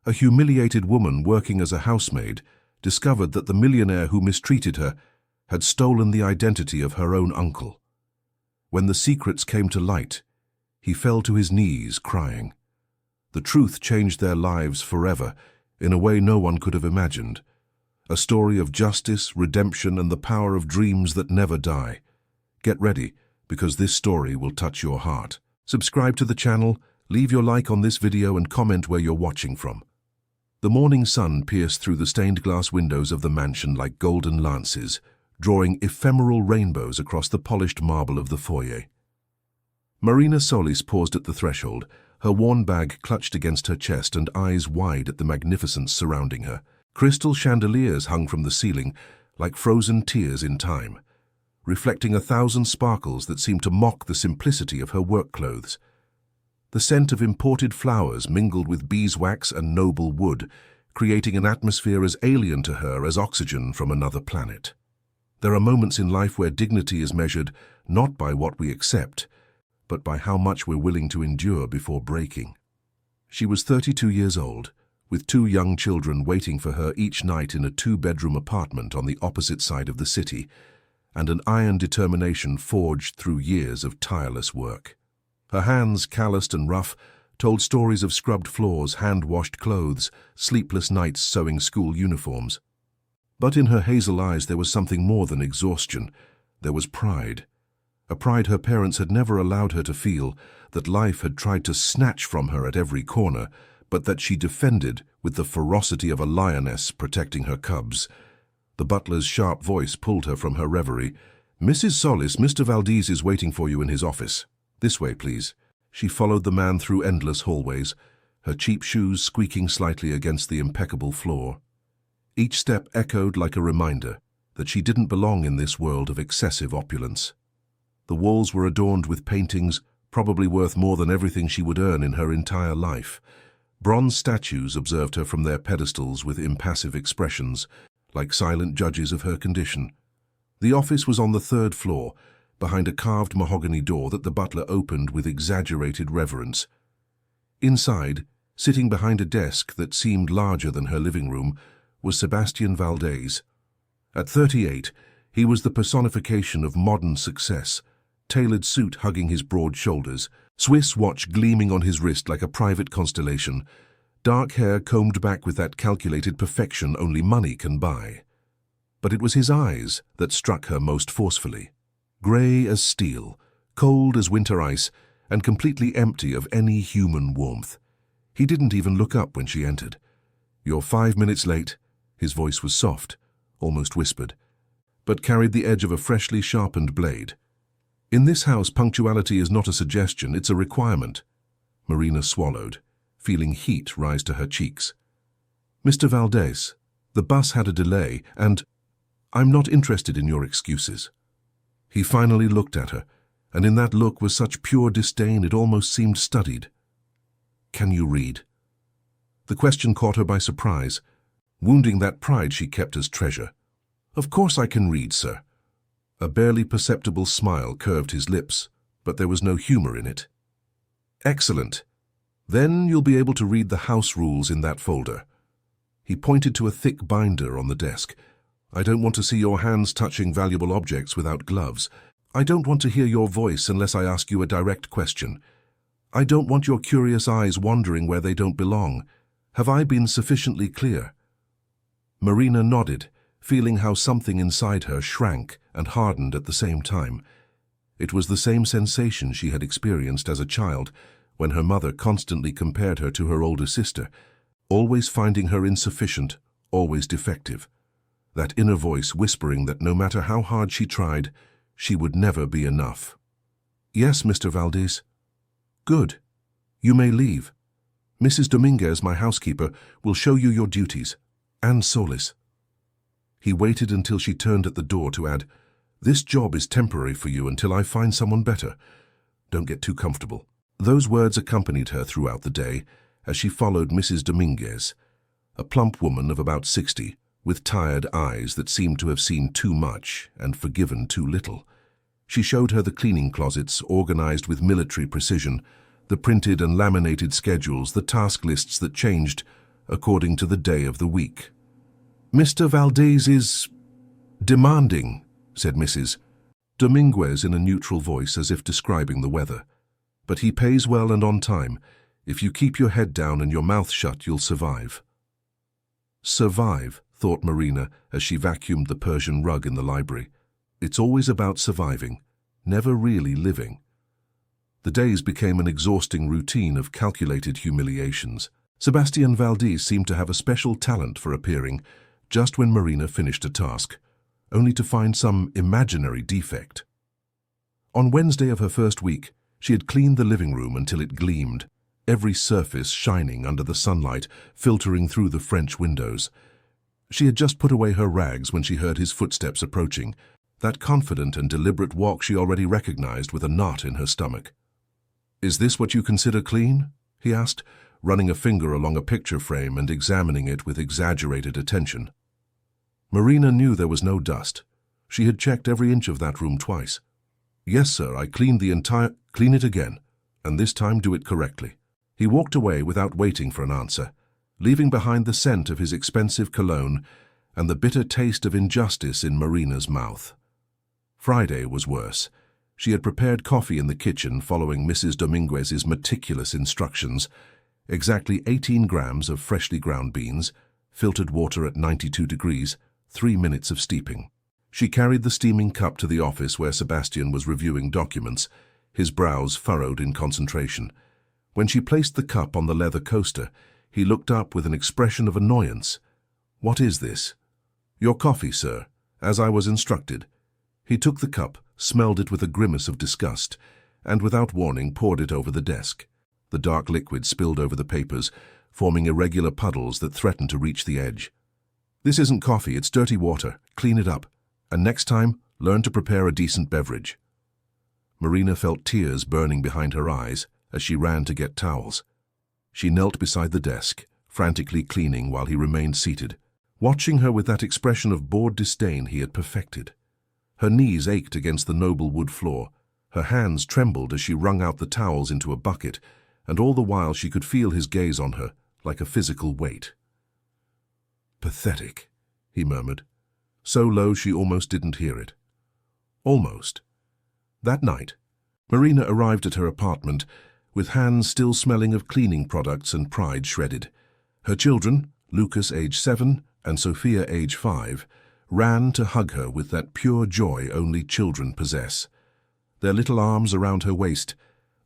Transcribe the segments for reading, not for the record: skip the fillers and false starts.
A humiliated woman working as a housemaid discovered that the millionaire who mistreated her had stolen the identity of her own uncle. When the secrets came to light, he fell to his knees crying. The truth changed their lives forever in a way no one could have imagined. A story of justice, redemption, and the power of dreams that never die. Get ready, because this story will touch your heart. Subscribe to the channel, leave your like on this video, and comment where you're watching from. The morning sun pierced through the stained glass windows of the mansion like golden lances, drawing ephemeral rainbows across the polished marble of the foyer. Marina Solis paused at the threshold, her worn bag clutched against her chest and eyes wide at the magnificence surrounding her. Crystal chandeliers hung from the ceiling like frozen tears in time, reflecting 1,000 sparkles that seemed to mock the simplicity of her work clothes. The scent of imported flowers mingled with beeswax and noble wood, creating an atmosphere as alien to her as oxygen from another planet. There are moments in life where dignity is measured not by what we accept, but by how much we're willing to endure before breaking. She was 32 years old, with 2 young children waiting for her each night in a 2-bedroom apartment on the opposite side of the city, and an iron determination forged through years of tireless work. Her hands, calloused and rough, told stories of scrubbed floors, hand-washed clothes, sleepless nights sewing school uniforms. But in her hazel eyes there was something more than exhaustion. There was pride. A pride her parents had never allowed her to feel, that life had tried to snatch from her at every corner, but that she defended with the ferocity of a lioness protecting her cubs. The butler's sharp voice pulled her from her reverie. "Mrs. Solis, Mr. Valdez is waiting for you in his office. This way, please." She followed the man through endless hallways, her cheap shoes squeaking slightly against the impeccable floor. Each step echoed like a reminder that she didn't belong in this world of excessive opulence. The walls were adorned with paintings, probably worth more than everything she would earn in her entire life. Bronze statues observed her from their pedestals with impassive expressions, like silent judges of her condition. The office was on the 3rd floor, behind a carved mahogany door that the butler opened with exaggerated reverence. Inside, sitting behind a desk that seemed larger than her living room, was Sebastian Valdez. At 38, he was the personification of modern success, tailored suit hugging his broad shoulders, Swiss watch gleaming on his wrist like a private constellation, dark hair combed back with that calculated perfection only money can buy. But it was his eyes that struck her most forcefully. Grey as steel, cold as winter ice, and completely empty of any human warmth. He didn't even look up when she entered. "You're 5 minutes late." His voice was soft, almost whispered, but carried the edge of a freshly sharpened blade. "In this house, punctuality is not a suggestion, it's a requirement." Marina swallowed, feeling heat rise to her cheeks. "Mr. Valdez, the bus had a delay, and I'm not interested in your excuses." He finally looked at her, and in that look was such pure disdain it almost seemed studied. "Can you read?" The question caught her by surprise, wounding that pride she kept as treasure. "Of course I can read, sir." A barely perceptible smile curved his lips, but there was no humor in it. "Excellent. Then you'll be able to read the house rules in that folder." He pointed to a thick binder on the desk. "I don't want to see your hands touching valuable objects without gloves. I don't want to hear your voice unless I ask you a direct question. I don't want your curious eyes wandering where they don't belong. Have I been sufficiently clear?" Marina nodded, feeling how something inside her shrank and hardened at the same time. It was the same sensation she had experienced as a child, when her mother constantly compared her to her older sister, always finding her insufficient, always defective. That inner voice whispering that no matter how hard she tried, she would never be enough. "Yes, Mr. Valdez." "Good. You may leave. Mrs. Dominguez, my housekeeper, will show you your duties. And Solis." He waited until she turned at the door to add, "This job is temporary for you until I find someone better. Don't get too comfortable." Those words accompanied her throughout the day as she followed Mrs. Dominguez, a plump woman of about 60, with tired eyes that seemed to have seen too much and forgiven too little. She showed her the cleaning closets organized with military precision, the printed and laminated schedules, the task lists that changed according to the day of the week. "Mr. Valdez is demanding," said Mrs. Dominguez in a neutral voice as if describing the weather. "But he pays well and on time. If you keep your head down and your mouth shut, you'll survive." Survive, thought Marina as she vacuumed the Persian rug in the library. It's always about surviving, never really living. The days became an exhausting routine of calculated humiliations. Sebastian Valdez seemed to have a special talent for appearing just when Marina finished a task, only to find some imaginary defect. On Wednesday of her first week, she had cleaned the living room until it gleamed, every surface shining under the sunlight filtering through the French windows. She had just put away her rags when she heard his footsteps approaching, that confident and deliberate walk she already recognized with a knot in her stomach. "Is this what you consider clean?" he asked, running a finger along a picture frame and examining it with exaggerated attention. Marina knew there was no dust. She had checked every inch of that room twice. "Yes, sir, I cleaned the entire—" "Clean it again, and this time do it correctly." He walked away without waiting for an answer, leaving behind the scent of his expensive cologne and the bitter taste of injustice in Marina's mouth. Friday was worse. She had prepared coffee in the kitchen following Mrs. Dominguez's meticulous instructions, exactly 18 grams of freshly ground beans, filtered water at 92 degrees, 3 minutes of steeping. She carried the steaming cup to the office where Sebastian was reviewing documents, his brows furrowed in concentration. When she placed the cup on the leather coaster, he looked up with an expression of annoyance. "What is this?" "Your coffee, sir, as I was instructed." He took the cup, smelled it with a grimace of disgust, and without warning poured it over the desk. The dark liquid spilled over the papers, forming irregular puddles that threatened to reach the edge. "This isn't coffee, it's dirty water. Clean it up. And next time, learn to prepare a decent beverage." Marina felt tears burning behind her eyes as she ran to get towels. She knelt beside the desk, frantically cleaning while he remained seated, watching her with that expression of bored disdain he had perfected. Her knees ached against the noble wood floor. Her hands trembled as she wrung out the towels into a bucket, and all the while she could feel his gaze on her, like a physical weight. "Pathetic," he murmured, so low she almost didn't hear it. Almost. That night, Marina arrived at her apartment with hands still smelling of cleaning products and pride shredded. Her children, Lucas age 7 and Sophia age 5, ran to hug her with that pure joy only children possess. Their little arms around her waist,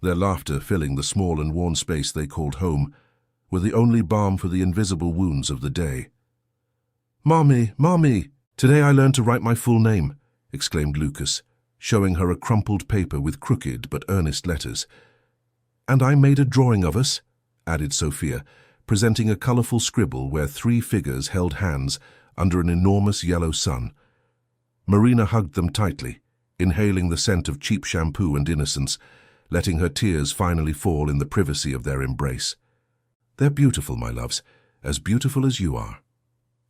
their laughter filling the small and worn space they called home, were the only balm for the invisible wounds of the day. "Mommy, Mommy, today I learned to write my full name," exclaimed Lucas, showing her a crumpled paper with crooked but earnest letters. "And I made a drawing of us," added Sophia, presenting a colorful scribble where 3 figures held hands under an enormous yellow sun. Marina hugged them tightly, inhaling the scent of cheap shampoo and innocence, letting her tears finally fall in the privacy of their embrace. "They're beautiful, my loves, as beautiful as you are."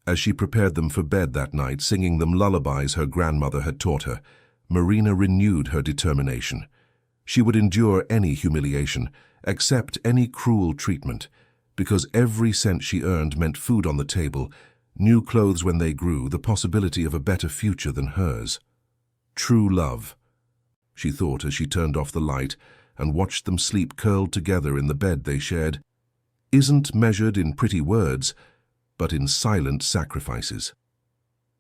As she prepared them for bed that night, singing them lullabies her grandmother had taught her, Marina renewed her determination. She would endure any humiliation, accept any cruel treatment, because every cent she earned meant food on the table, new clothes when they grew, the possibility of a better future than hers. True love, she thought as she turned off the light and watched them sleep curled together in the bed they shared, isn't measured in pretty words, but in silent sacrifices.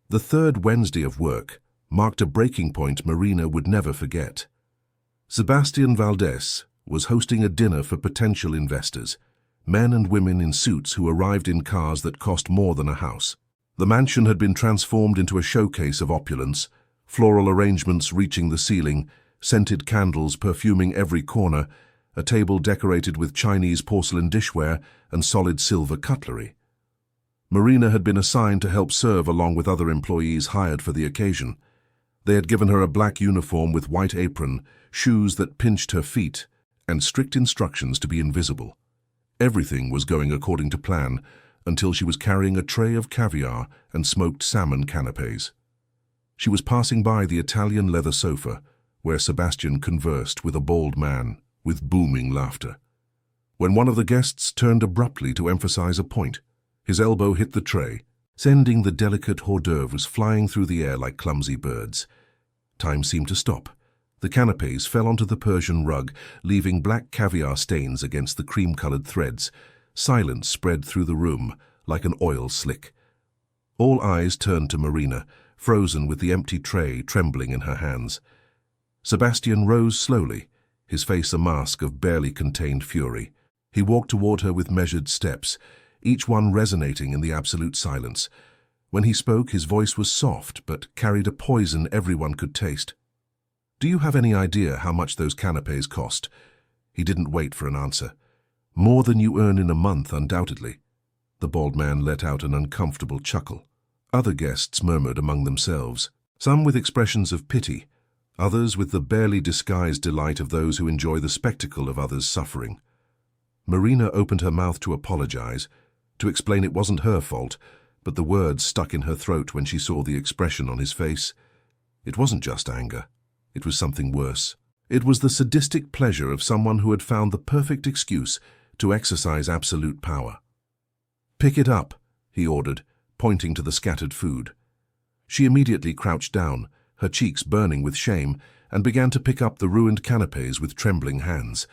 The third Wednesday of work marked a breaking point Marina would never forget. Sebastian Valdez was hosting a dinner for potential investors, men and women in suits who arrived in cars that cost more than a house. The mansion had been transformed into a showcase of opulence, floral arrangements reaching the ceiling, scented candles perfuming every corner, a table decorated with Chinese porcelain dishware and solid silver cutlery. Marina had been assigned to help serve along with other employees hired for the occasion. They had given her a black uniform with white apron, shoes that pinched her feet, and strict instructions to be invisible. Everything was going according to plan until she was carrying a tray of caviar and smoked salmon canapes. She was passing by the Italian leather sofa, where Sebastian conversed with a bald man with booming laughter, when one of the guests turned abruptly to emphasize a point. His elbow hit the tray, sending the delicate hors d'oeuvres flying through the air like clumsy birds. Time seemed to stop. The canapés fell onto the Persian rug, leaving black caviar stains against the cream-colored threads. Silence spread through the room like an oil slick. All eyes turned to Marina, frozen with the empty tray trembling in her hands. Sebastian rose slowly, his face a mask of barely contained fury. He walked toward her with measured steps, each one resonating in the absolute silence. When he spoke, his voice was soft, but carried a poison everyone could taste. "Do you have any idea how much those canapés cost?" He didn't wait for an answer. "More than you earn in a month, undoubtedly." The bald man let out an uncomfortable chuckle. Other guests murmured among themselves, some with expressions of pity, others with the barely disguised delight of those who enjoy the spectacle of others suffering. Marina opened her mouth to apologize, to explain it wasn't her fault, but the words stuck in her throat when she saw the expression on his face. It wasn't just anger. It was something worse. It was the sadistic pleasure of someone who had found the perfect excuse to exercise absolute power. "Pick it up," he ordered, pointing to the scattered food. She immediately crouched down, her cheeks burning with shame, and began to pick up the ruined canapés with trembling hands.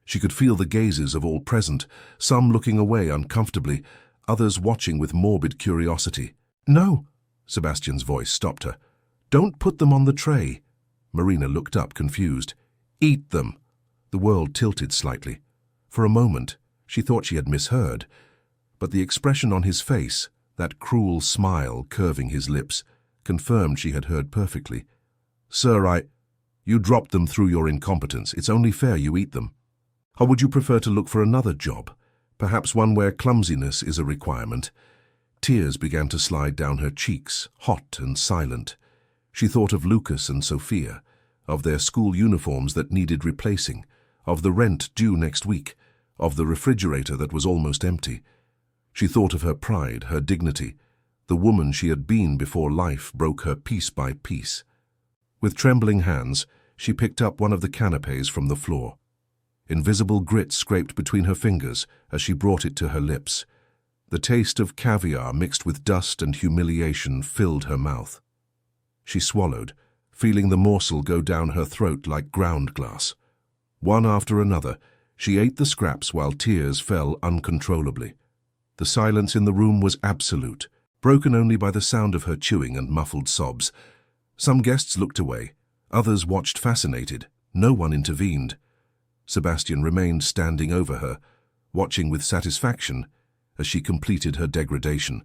She could feel the gazes of all present, some looking away uncomfortably, others watching with morbid curiosity. "No," Sebastian's voice stopped her. "Don't put them on the tray." Marina looked up, confused. "Eat them." The world tilted slightly. For a moment, she thought she had misheard, but the expression on his face, that cruel smile curving his lips, confirmed she had heard perfectly. "Sir, You dropped them through your incompetence. It's only fair you eat them. Or would you prefer to look for another job? Perhaps one where clumsiness is a requirement?" Tears began to slide down her cheeks, hot and silent. She thought of Lucas and Sophia, of their school uniforms that needed replacing, of the rent due next week, of the refrigerator that was almost empty. She thought of her pride, her dignity, the woman she had been before life broke her piece by piece. With trembling hands, she picked up one of the canapés from the floor. Invisible grit scraped between her fingers as she brought it to her lips. The taste of caviar mixed with dust and humiliation filled her mouth. She swallowed, feeling the morsel go down her throat like ground glass. One after another, she ate the scraps while tears fell uncontrollably. The silence in the room was absolute, broken only by the sound of her chewing and muffled sobs. Some guests looked away, others watched fascinated. No one intervened. Sebastian remained standing over her, watching with satisfaction as she completed her degradation.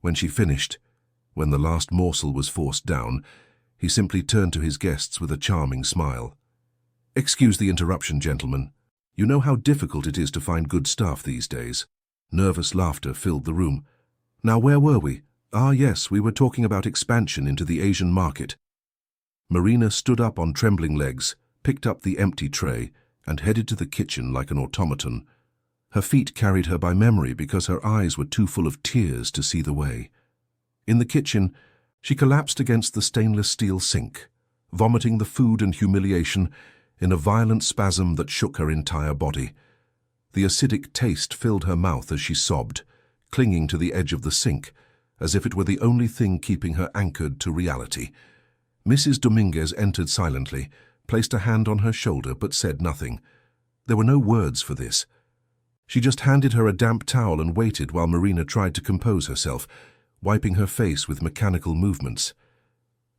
When she finished, when the last morsel was forced down, he simply turned to his guests with a charming smile. "Excuse the interruption, gentlemen. You know how difficult it is to find good staff these days." Nervous laughter filled the room. "Now where were we? Ah yes, we were talking about expansion into the Asian market." Marina stood up on trembling legs, picked up the empty tray, and headed to the kitchen like an automaton. Her feet carried her by memory because her eyes were too full of tears to see the way. In the kitchen, she collapsed against the stainless steel sink, vomiting the food and humiliation in a violent spasm that shook her entire body. The acidic taste filled her mouth as she sobbed, clinging to the edge of the sink, as if it were the only thing keeping her anchored to reality. Mrs. Dominguez entered silently, placed a hand on her shoulder but said nothing. There were no words for this. She just handed her a damp towel and waited while Marina tried to compose herself, wiping her face with mechanical movements.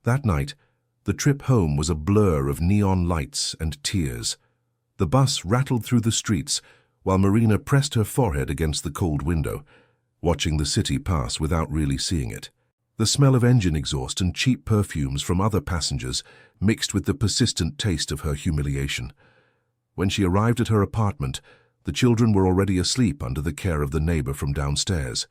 That night, the trip home was a blur of neon lights and tears. The bus rattled through the streets while Marina pressed her forehead against the cold window, watching the city pass without really seeing it. The smell of engine exhaust and cheap perfumes from other passengers mixed with the persistent taste of her humiliation. When she arrived at her apartment, the children were already asleep under the care of the neighbor from downstairs.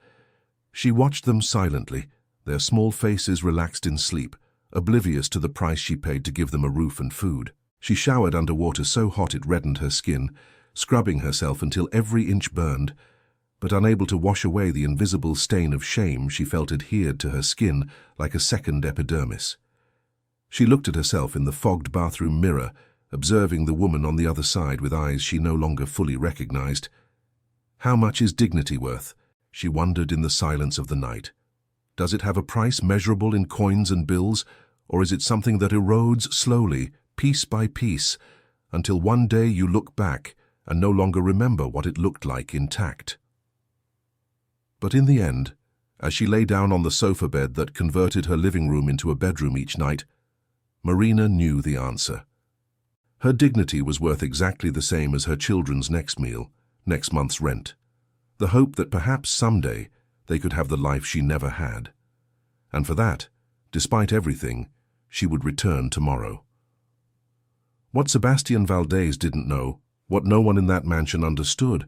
She watched them silently, their small faces relaxed in sleep, oblivious to the price she paid to give them a roof and food. She showered under water so hot it reddened her skin, scrubbing herself until every inch burned, but unable to wash away the invisible stain of shame she felt adhered to her skin like a second epidermis. She looked at herself in the fogged bathroom mirror, observing the woman on the other side with eyes she no longer fully recognized. How much is dignity worth? She wondered in the silence of the night. Does it have a price measurable in coins and bills, or is it something that erodes slowly, piece by piece, until one day you look back and no longer remember what it looked like intact? But in the end, as she lay down on the sofa bed that converted her living room into a bedroom each night, Marina knew the answer. Her dignity was worth exactly the same as her children's next meal, next month's rent. The hope that perhaps someday they could have the life she never had. And for that, despite everything, she would return tomorrow. What Sebastian Valdez didn't know, what no one in that mansion understood,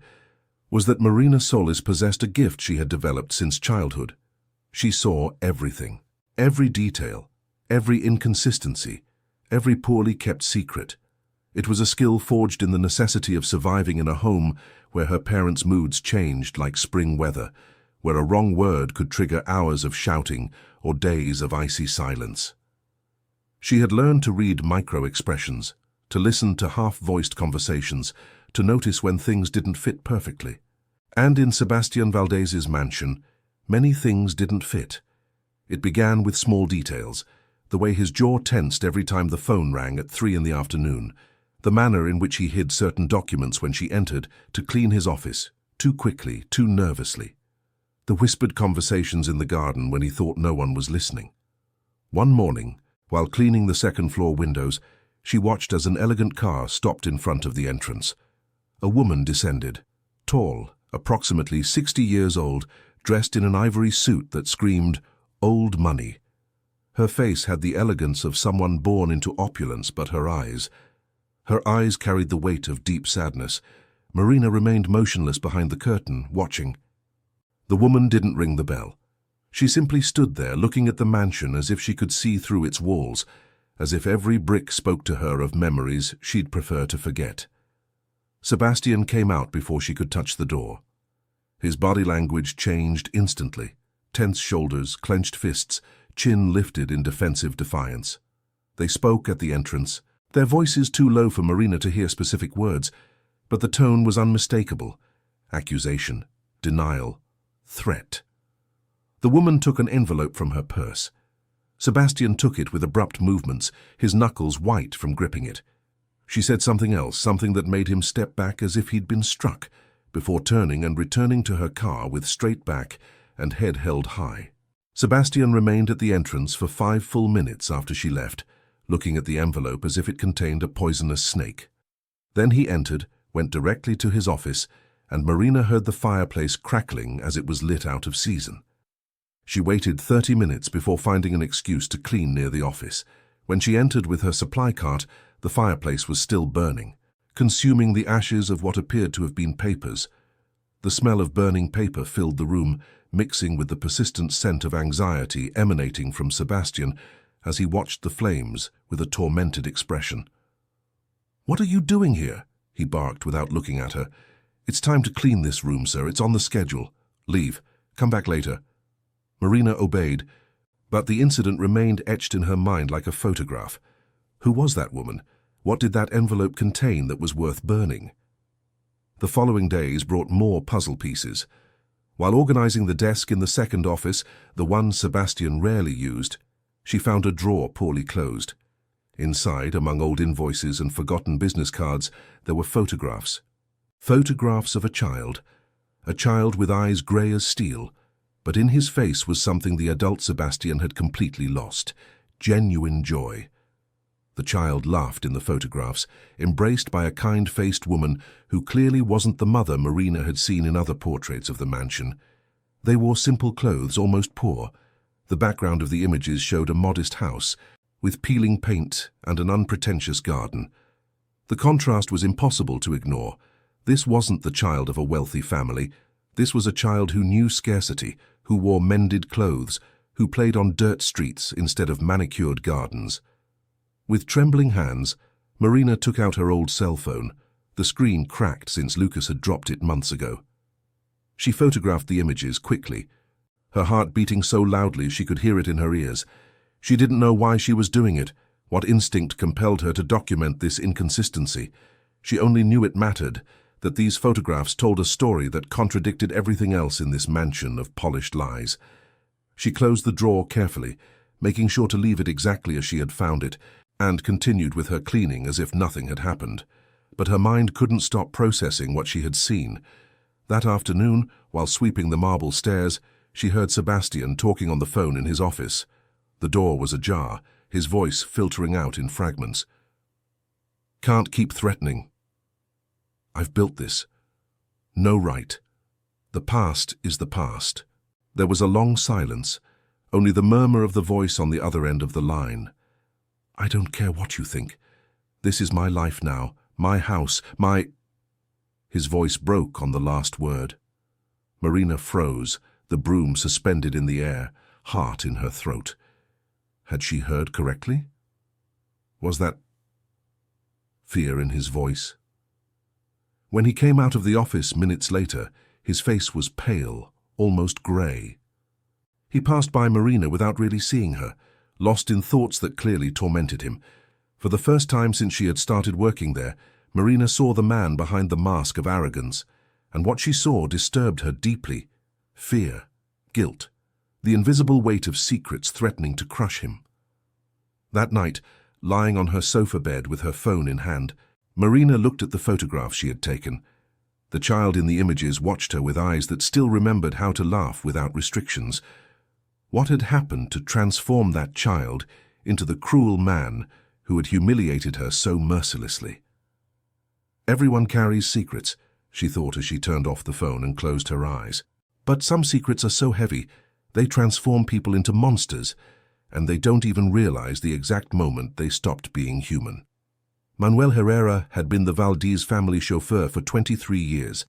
was that Marina Solis possessed a gift she had developed since childhood. She saw everything, every detail, every inconsistency, every poorly kept secret. It was a skill forged in the necessity of surviving in a home where her parents' moods changed like spring weather, where a wrong word could trigger hours of shouting or days of icy silence. She had learned to read micro-expressions, to listen to half-voiced conversations, to notice when things didn't fit perfectly. And in Sebastian Valdez's mansion, many things didn't fit. It began with small details, the way his jaw tensed every time the phone rang at 3 in the afternoon, the manner in which he hid certain documents when she entered to clean his office, too quickly, too nervously. The whispered conversations in the garden when he thought no one was listening. One morning, while cleaning the second-floor windows, she watched as an elegant car stopped in front of the entrance. A woman descended, tall, approximately 60 years old, dressed in an ivory suit that screamed, "Old money." Her face had the elegance of someone born into opulence, but her eyes carried the weight of deep sadness. Marina remained motionless behind the curtain, watching. The woman didn't ring the bell. She simply stood there, looking at the mansion as if she could see through its walls, as if every brick spoke to her of memories she'd prefer to forget. Sebastian came out before she could touch the door. His body language changed instantly. Tense shoulders, clenched fists, chin lifted in defensive defiance. They spoke at the entrance, their voices too low for Marina to hear specific words, but the tone was unmistakable. Accusation, denial, threat. The woman took an envelope from her purse. Sebastian took it with abrupt movements, his knuckles white from gripping it. She said something else, something that made him step back as if he'd been struck, before turning and returning to her car with straight back and head held high. Sebastian remained at the entrance for 5 full minutes after she left, looking at the envelope as if it contained a poisonous snake. Then he entered, went directly to his office, and Marina heard the fireplace crackling as it was lit out of season. She waited 30 minutes before finding an excuse to clean near the office. When she entered with her supply cart, the fireplace was still burning, consuming the ashes of what appeared to have been papers. The smell of burning paper filled the room, mixing with the persistent scent of anxiety emanating from Sebastian as he watched the flames with a tormented expression. "What are you doing here?" he barked without looking at her. "It's time to clean this room, sir. It's on the schedule. Leave. Come back later." Marina obeyed, but the incident remained etched in her mind like a photograph. Who was that woman? What did that envelope contain that was worth burning? The following days brought more puzzle pieces. While organizing the desk in the second office, the one Sebastian rarely used, she found a drawer poorly closed. Inside, among old invoices and forgotten business cards, there were photographs. Photographs of a child with eyes grey as steel, but in his face was something the adult Sebastian had completely lost: genuine joy. The child laughed in the photographs, embraced by a kind-faced woman who clearly wasn't the mother Marina had seen in other portraits of the mansion. They wore simple clothes, almost poor. The background of the images showed a modest house, with peeling paint and an unpretentious garden. The contrast was impossible to ignore. This wasn't the child of a wealthy family. This was a child who knew scarcity, who wore mended clothes, who played on dirt streets instead of manicured gardens. With trembling hands, Marina took out her old cell phone. The screen cracked since Lucas had dropped it months ago. She photographed the images quickly, her heart beating so loudly she could hear it in her ears. She didn't know why she was doing it, what instinct compelled her to document this inconsistency. She only knew it mattered, that these photographs told a story that contradicted everything else in this mansion of polished lies. She closed the drawer carefully, making sure to leave it exactly as she had found it, and continued with her cleaning as if nothing had happened. But her mind couldn't stop processing what she had seen. That afternoon, while sweeping the marble stairs, she heard Sebastian talking on the phone in his office. The door was ajar, his voice filtering out in fragments. "Can't keep threatening. I've built this. No right. The past is the past." There was a long silence, only the murmur of the voice on the other end of the line. "I don't care what you think. This is my life now, my house, my—" His voice broke on the last word. Marina froze, the broom suspended in the air, heart in her throat. Had she heard correctly? Was that fear in his voice? When he came out of the office minutes later, his face was pale, almost grey. He passed by Marina without really seeing her, lost in thoughts that clearly tormented him. For the first time since she had started working there, Marina saw the man behind the mask of arrogance, and what she saw disturbed her deeply. Fear, guilt, the invisible weight of secrets threatening to crush him. That night, lying on her sofa bed with her phone in hand, Marina looked at the photographs she had taken. The child in the images watched her with eyes that still remembered how to laugh without restrictions. What had happened to transform that child into the cruel man who had humiliated her so mercilessly? Everyone carries secrets, she thought as she turned off the phone and closed her eyes. But some secrets are so heavy, they transform people into monsters, and they don't even realize the exact moment they stopped being human. Manuel Herrera had been the Valdez family chauffeur for 23 years.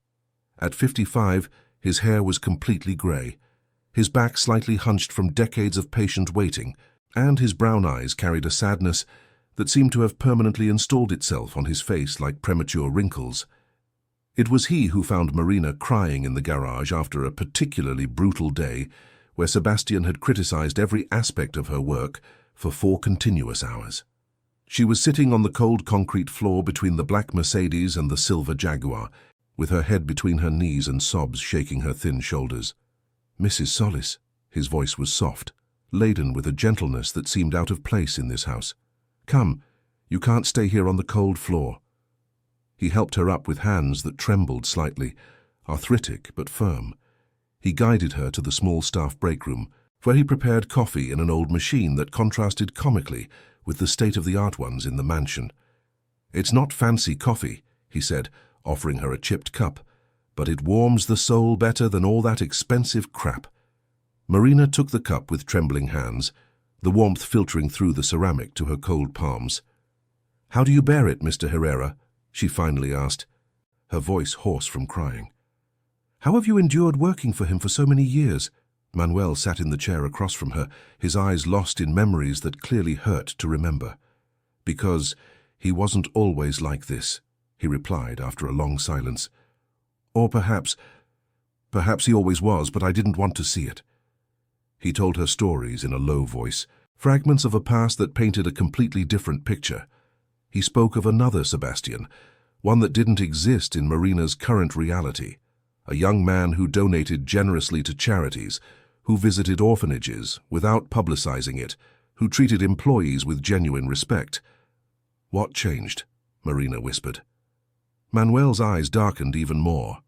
At 55, his hair was completely grey, his back slightly hunched from decades of patient waiting, and his brown eyes carried a sadness that seemed to have permanently installed itself on his face like premature wrinkles. It was he who found Marina crying in the garage after a particularly brutal day where Sebastian had criticized every aspect of her work for 4 continuous hours. She was sitting on the cold concrete floor between the black Mercedes and the silver Jaguar, with her head between her knees and sobs shaking her thin shoulders. "Mrs. Solis," his voice was soft, laden with a gentleness that seemed out of place in this house. "Come, you can't stay here on the cold floor." He helped her up with hands that trembled slightly, arthritic but firm. He guided her to the small staff break room, where he prepared coffee in an old machine that contrasted comically with the state-of-the-art ones in the mansion. "It's not fancy coffee," he said, offering her a chipped cup, "but it warms the soul better than all that expensive crap." Marina took the cup with trembling hands, the warmth filtering through the ceramic to her cold palms. "How do you bear it, Mr. Herrera?" she finally asked, her voice hoarse from crying. "How have you endured working for him for so many years?" Manuel sat in the chair across from her, his eyes lost in memories that clearly hurt to remember. "Because he wasn't always like this," he replied after a long silence. "Or perhaps he always was, but I didn't want to see it." He told her stories in a low voice, fragments of a past that painted a completely different picture. He spoke of another Sebastian, one that didn't exist in Marina's current reality, a young man who donated generously to charities, who visited orphanages without publicizing it, who treated employees with genuine respect. "What changed?" Marina whispered. Manuel's eyes darkened even more.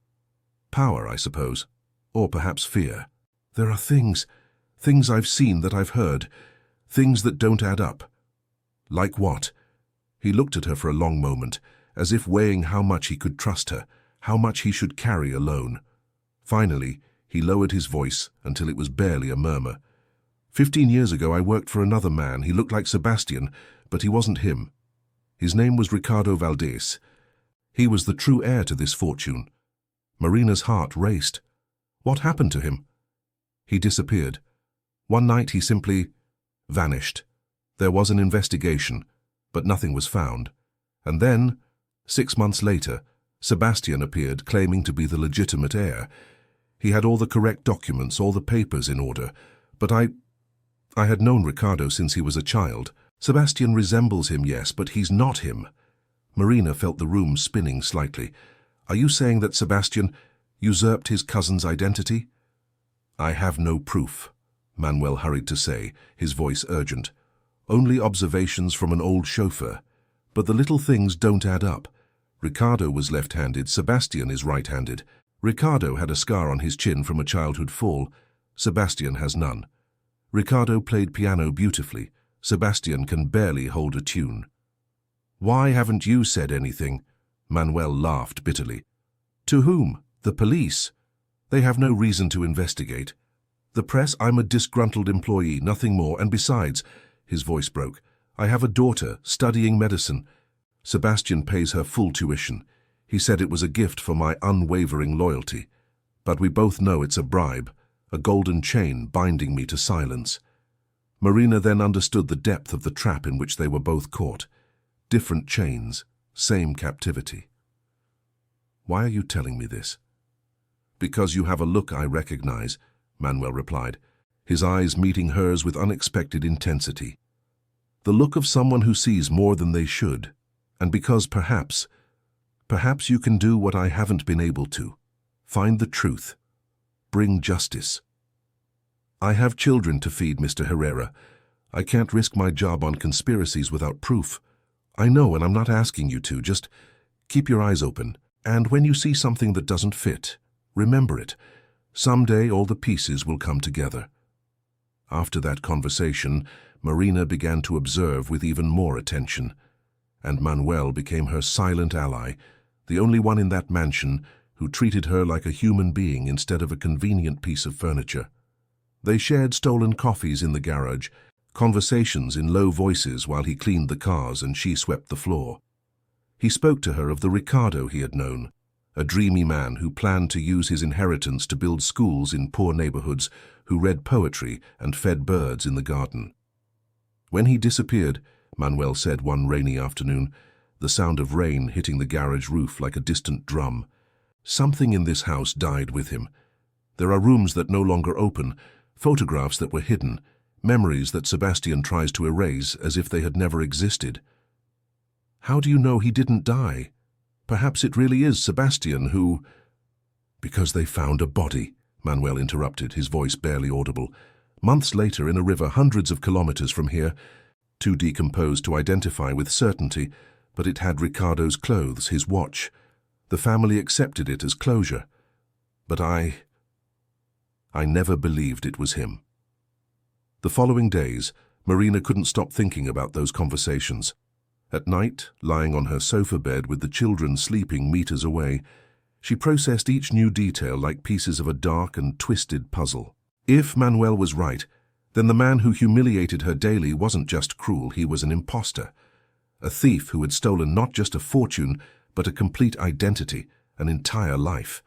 "Power, I suppose, or perhaps fear. There are things I've seen that I've heard, things that don't add up." "Like what?" He looked at her for a long moment, as if weighing how much he could trust her, how much he should carry alone. Finally, he lowered his voice until it was barely a murmur. 15 years ago I worked for another man. He looked like Sebastian, but he wasn't him. His name was Ricardo Valdez. He was the true heir to this fortune." Marina's heart raced. "What happened to him?" "He disappeared. One night he simply vanished. There was an investigation, but nothing was found. And then, 6 months later, Sebastian appeared claiming to be the legitimate heir. He had all the correct documents, all the papers in order, but I had known Ricardo since he was a child. Sebastian resembles him, yes, but he's not him." Marina felt the room spinning slightly. Are you saying that Sebastian usurped his cousin's identity? I have no proof, Manuel hurried to say, his voice urgent. Only observations from an old chauffeur. But the little things don't add up. Ricardo was left-handed, Sebastian is right-handed. Ricardo had a scar on his chin from a childhood fall. Sebastian has none. Ricardo played piano beautifully. Sebastian can barely hold a tune. Why haven't you said anything? Manuel laughed bitterly. To whom? The police. They have no reason to investigate. The press, I'm a disgruntled employee, nothing more, and besides, his voice broke, I have a daughter studying medicine. Sebastian pays her full tuition. He said it was a gift for my unwavering loyalty. But we both know it's a bribe, a golden chain binding me to silence. Marina then understood the depth of the trap in which they were both caught. Different chains, same captivity. Why are you telling me this? Because you have a look I recognize, Manuel replied, his eyes meeting hers with unexpected intensity. The look of someone who sees more than they should, and because perhaps you can do what I haven't been able to. Find the truth. Bring justice. I have children to feed, Mr. Herrera. I can't risk my job on conspiracies without proof. I know, and I'm not asking you to. Just keep your eyes open. And when you see something that doesn't fit, remember it. Someday all the pieces will come together. After that conversation, Marina began to observe with even more attention, and Manuel became her silent ally, the only one in that mansion who treated her like a human being instead of a convenient piece of furniture. They shared stolen coffees in the garage, conversations in low voices while he cleaned the cars and she swept the floor. He spoke to her of the Ricardo he had known, a dreamy man who planned to use his inheritance to build schools in poor neighborhoods, who read poetry and fed birds in the garden. When he disappeared, Manuel said one rainy afternoon, the sound of rain hitting the garage roof like a distant drum, something in this house died with him. There are rooms that no longer open, photographs that were hidden, memories that Sebastian tries to erase as if they had never existed. How do you know he didn't die? Perhaps it really is Sebastian who... Because they found a body, Manuel interrupted, his voice barely audible. Months later, in a river hundreds of kilometers from here, too decomposed to identify with certainty, but it had Ricardo's clothes, his watch. The family accepted it as closure. But I never believed it was him. The following days, Marina couldn't stop thinking about those conversations. At night, lying on her sofa bed with the children sleeping meters away, she processed each new detail like pieces of a dark and twisted puzzle. If Manuel was right, then the man who humiliated her daily wasn't just cruel, he was an imposter. A thief who had stolen not just a fortune, but a complete identity, an entire life.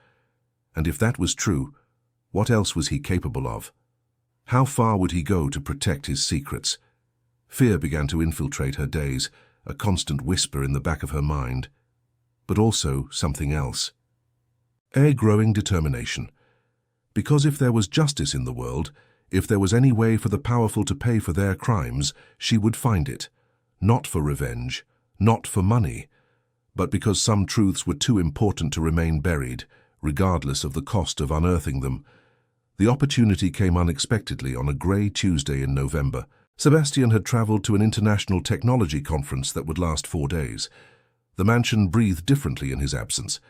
And if that was true, what else was he capable of? How far would he go to protect his secrets? Fear began to infiltrate her days, a constant whisper in the back of her mind. But also something else. A growing determination. Because if there was justice in the world, if there was any way for the powerful to pay for their crimes, she would find it. Not for revenge, not for money, but because some truths were too important to remain buried, regardless of the cost of unearthing them. The opportunity came unexpectedly on a grey Tuesday in November. Sebastian had travelled to an international technology conference that would last 4 days. The mansion breathed differently in his absence,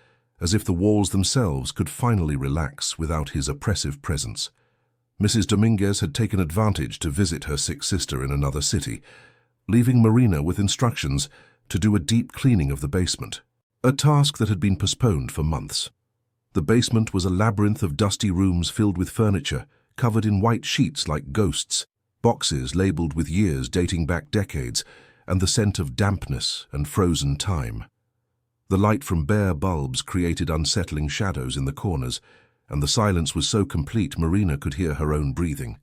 as if the walls themselves could finally relax without his oppressive presence. Mrs. Dominguez had taken advantage to visit her sick sister in another city, leaving Marina with instructions to do a deep cleaning of the basement, a task that had been postponed for months. The basement was a labyrinth of dusty rooms filled with furniture, covered in white sheets like ghosts, boxes labeled with years dating back decades, and the scent of dampness and frozen time. The light from bare bulbs created unsettling shadows in the corners, and the silence was so complete Marina could hear her own breathing.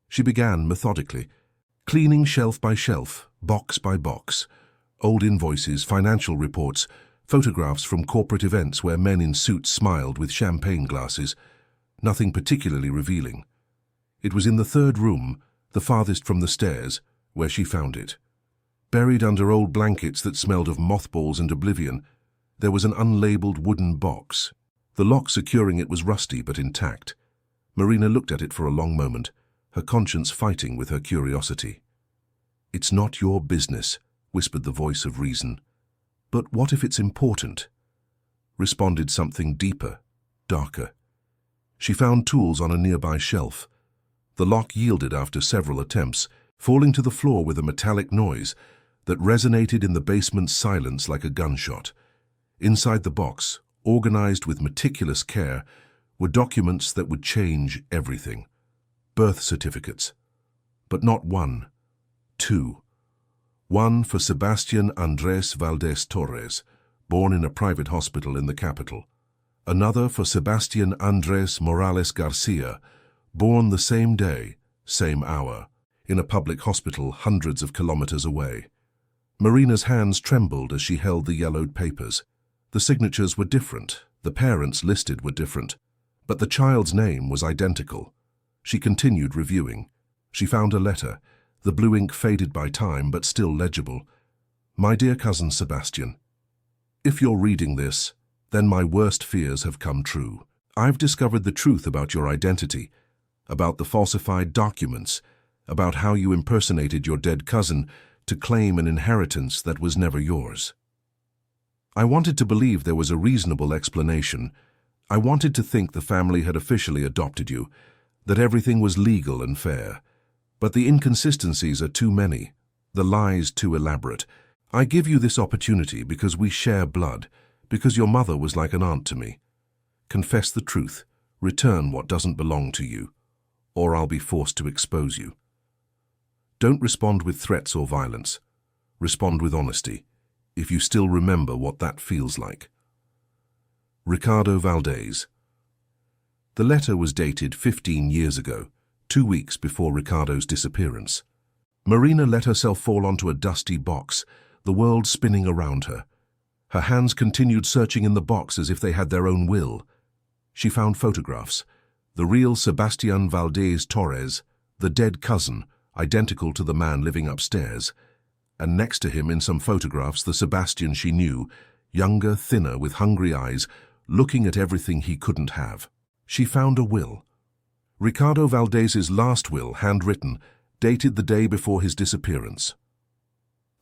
She began methodically, cleaning shelf by shelf, box by box. Old invoices, financial reports, photographs from corporate events where men in suits smiled with champagne glasses. Nothing particularly revealing. It was in the third room, the farthest from the stairs, where she found it. Buried under old blankets that smelled of mothballs and oblivion, There was an unlabeled wooden box. The lock securing it was rusty but intact. Marina looked at it for a long moment, her conscience fighting with her curiosity. "It's not your business," whispered the voice of reason. "But what if it's important?" Responded something deeper, darker. She found tools on a nearby shelf. The lock yielded after several attempts, falling to the floor with a metallic noise that resonated in the basement's silence like a gunshot. Inside the box, organized with meticulous care, were documents that would change everything. Birth certificates. But not one. Two. One for Sebastian Andres Valdez Torres, born in a private hospital in the capital. Another for Sebastian Andres Morales Garcia, born the same day, same hour, in a public hospital hundreds of kilometers away. Marina's hands trembled as she held the yellowed papers. The signatures were different, the parents listed were different, but the child's name was identical. She continued reviewing. She found a letter, the blue ink faded by time but still legible. "My dear cousin Sebastian, if you're reading this, then my worst fears have come true. I've discovered the truth about your identity, about the falsified documents, about how you impersonated your dead cousin to claim an inheritance that was never yours. I wanted to believe there was a reasonable explanation. I wanted to think the family had officially adopted you, that everything was legal and fair. But the inconsistencies are too many, the lies too elaborate. I give you this opportunity because we share blood, because your mother was like an aunt to me. Confess the truth, return what doesn't belong to you, or I'll be forced to expose you. Don't respond with threats or violence. Respond with honesty, if you still remember what that feels like. Ricardo Valdez." The letter was dated 15 years ago, 2 weeks before Ricardo's disappearance. Marina let herself fall onto a dusty box, the world spinning around her. Her hands continued searching in the box as if they had their own will. She found photographs. The real Sebastian Valdez Torres, the dead cousin, identical to the man living upstairs. And next to him in some photographs, the Sebastian she knew, younger, thinner, with hungry eyes, looking at everything he couldn't have. She found a will. Ricardo Valdez's last will, handwritten, dated the day before his disappearance.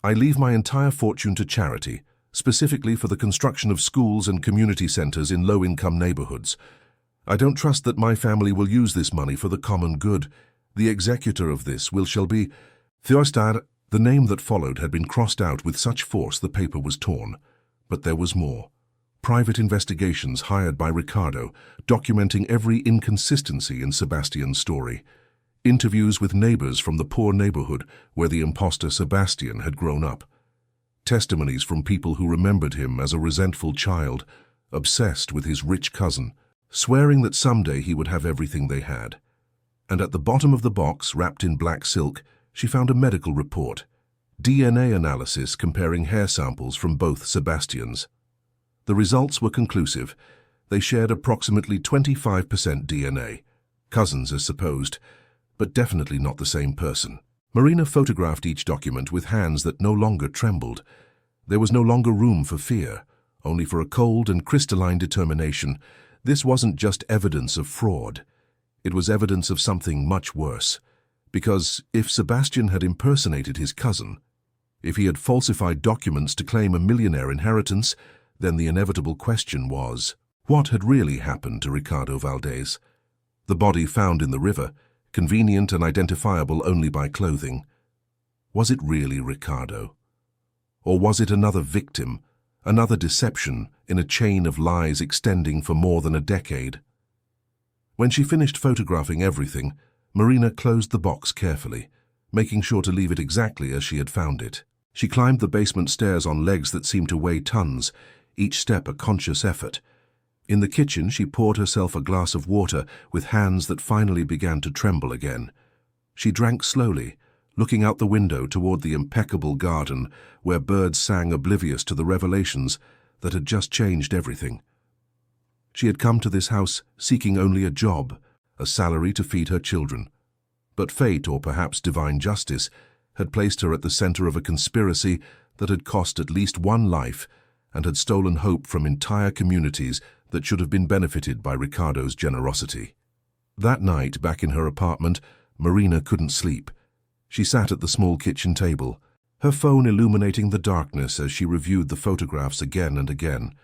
"I leave my entire fortune to charity, specifically for the construction of schools and community centers in low-income neighborhoods. I don't trust that my family will use this money for the common good. The executor of this will shall be Theostar." The name that followed had been crossed out with such force the paper was torn. But there was more. Private investigations hired by Ricardo, documenting every inconsistency in Sebastian's story. Interviews with neighbors from the poor neighborhood where the imposter Sebastian had grown up. Testimonies from people who remembered him as a resentful child, obsessed with his rich cousin, swearing that someday he would have everything they had. And at the bottom of the box, wrapped in black silk, she found a medical report, DNA analysis comparing hair samples from both Sebastians. The results were conclusive. They shared approximately 25% DNA, cousins as supposed, but definitely not the same person. Marina photographed each document with hands that no longer trembled. There was no longer room for fear, only for a cold and crystalline determination. This wasn't just evidence of fraud. It was evidence of something much worse. Because if Sebastian had impersonated his cousin, if he had falsified documents to claim a millionaire inheritance, then the inevitable question was, what had really happened to Ricardo Valdez? The body found in the river, convenient and identifiable only by clothing. Was it really Ricardo? Or was it another victim, another deception in a chain of lies extending for more than a decade? When she finished photographing everything, Marina closed the box carefully, making sure to leave it exactly as she had found it. She climbed the basement stairs on legs that seemed to weigh tons, each step a conscious effort. In the kitchen, she poured herself a glass of water with hands that finally began to tremble again. She drank slowly, looking out the window toward the impeccable garden where birds sang oblivious to the revelations that had just changed everything. She had come to this house seeking only a job, a salary to feed her children. But fate, or perhaps divine justice, had placed her at the center of a conspiracy that had cost at least one life and had stolen hope from entire communities that should have been benefited by Ricardo's generosity. That night, back in her apartment, Marina couldn't sleep. She sat at the small kitchen table, her phone illuminating the darkness as she reviewed the photographs again and again.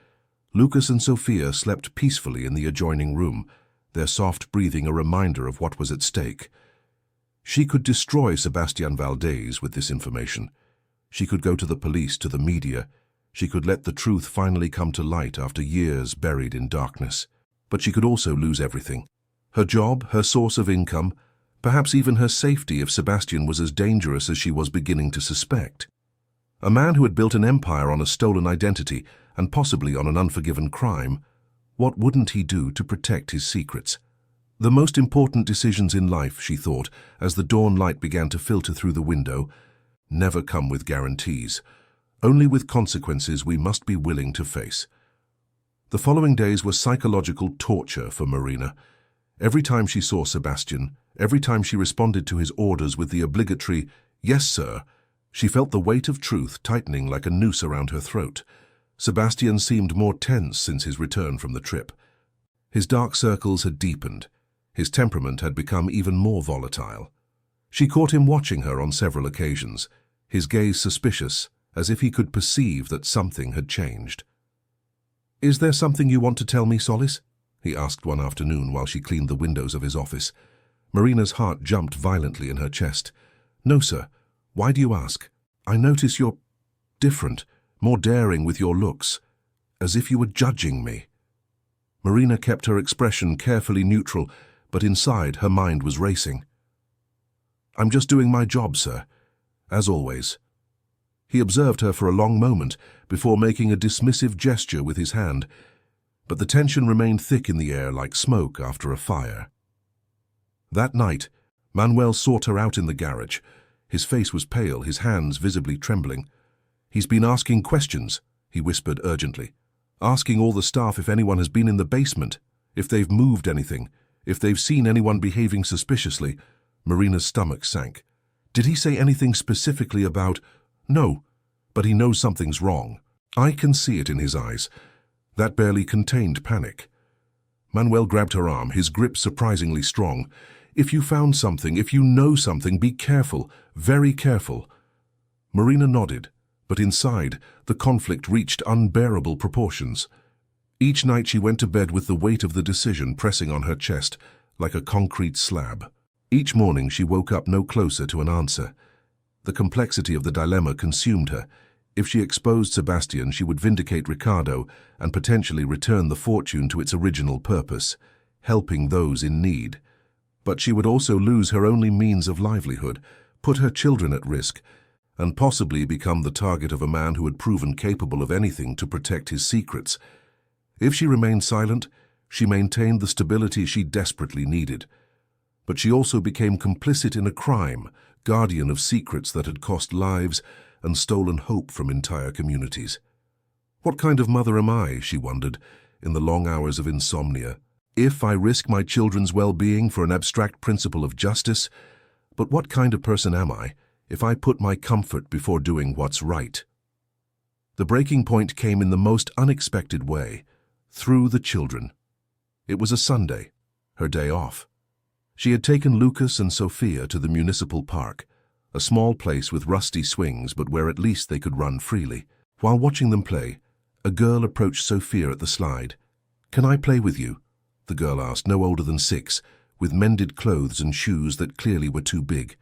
Lucas and Sofia slept peacefully in the adjoining room, their soft breathing a reminder of what was at stake. She could destroy Sebastián Valdez with this information. She could go to the police, to the media. She could let the truth finally come to light after years buried in darkness. But she could also lose everything. Her job, her source of income, perhaps even her safety if Sebastián was as dangerous as she was beginning to suspect. A man who had built an empire on a stolen identity and possibly on an unforgiven crime, what wouldn't he do to protect his secrets? The most important decisions in life, she thought, as the dawn light began to filter through the window, never come with guarantees, only with consequences we must be willing to face. The following days were psychological torture for Marina. Every time she saw Sebastián, every time she responded to his orders with the obligatory, "Yes, sir," she felt the weight of truth tightening like a noose around her throat. Sebastián seemed more tense since his return from the trip. His dark circles had deepened. His temperament had become even more volatile. She caught him watching her on several occasions, his gaze suspicious, as if he could perceive that something had changed. "Is there something you want to tell me, Solis?" he asked one afternoon while she cleaned the windows of his office. Marina's heart jumped violently in her chest. "No, sir. Why do you ask? I notice you're different, more daring with your looks, as if you were judging me." Marina kept her expression carefully neutral, but inside her mind was racing. "I'm just doing my job, sir, as always." He observed her for a long moment before making a dismissive gesture with his hand, but the tension remained thick in the air like smoke after a fire. That night, Manuel sought her out in the garage. His face was pale, his hands visibly trembling. "He's been asking questions," he whispered urgently. "Asking all the staff if anyone has been in the basement, if they've moved anything, if they've seen anyone behaving suspiciously." Marina's stomach sank. "Did he say anything specifically about—" "No, but he knows something's wrong. I can see it in his eyes." That barely contained panic. Manuel grabbed her arm, his grip surprisingly strong. "If you found something, if you know something, be careful, very careful." Marina nodded, but inside, the conflict reached unbearable proportions. Each night she went to bed with the weight of the decision pressing on her chest, like a concrete slab. Each morning she woke up no closer to an answer. The complexity of the dilemma consumed her. If she exposed Sebastián, she would vindicate Ricardo and potentially return the fortune to its original purpose, helping those in need. But she would also lose her only means of livelihood, put her children at risk, and possibly become the target of a man who had proven capable of anything to protect his secrets. If she remained silent, she maintained the stability she desperately needed. But she also became complicit in a crime, guardian of secrets that had cost lives and stolen hope from entire communities. What kind of mother am I, she wondered, in the long hours of insomnia, if I risk my children's well-being for an abstract principle of justice? But what kind of person am I if I put my comfort before doing what's right? The breaking point came in the most unexpected way, through the children. It was a Sunday, her day off. She had taken Lucas and Sofia to the municipal park, a small place with rusty swings but where at least they could run freely. While watching them play, a girl approached Sofia at the slide. "Can I play with you?" the girl asked, no older than 6, with mended clothes and shoes that clearly were too big.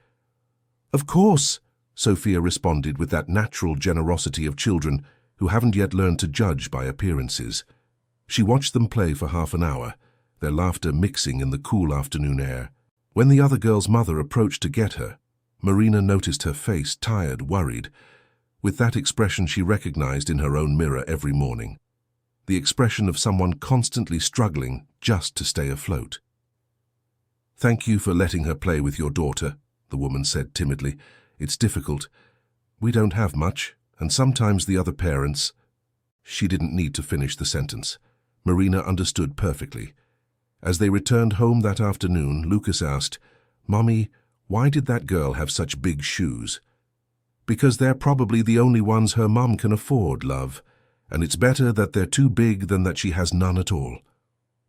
"Of course," Sofia responded with that natural generosity of children who haven't yet learned to judge by appearances. She watched them play for half an hour, their laughter mixing in the cool afternoon air. When the other girl's mother approached to get her, Marina noticed her face, tired, worried, with that expression she recognized in her own mirror every morning. The expression of someone constantly struggling just to stay afloat. "Thank you for letting her play with your daughter," the woman said timidly. "It's difficult. We don't have much, and sometimes the other parents—" She didn't need to finish the sentence. Marina understood perfectly. As they returned home that afternoon, Lucas asked, "Mommy, why did that girl have such big shoes?" "Because they're probably the only ones her mum can afford, love. and it's better that they're too big than that she has none at all.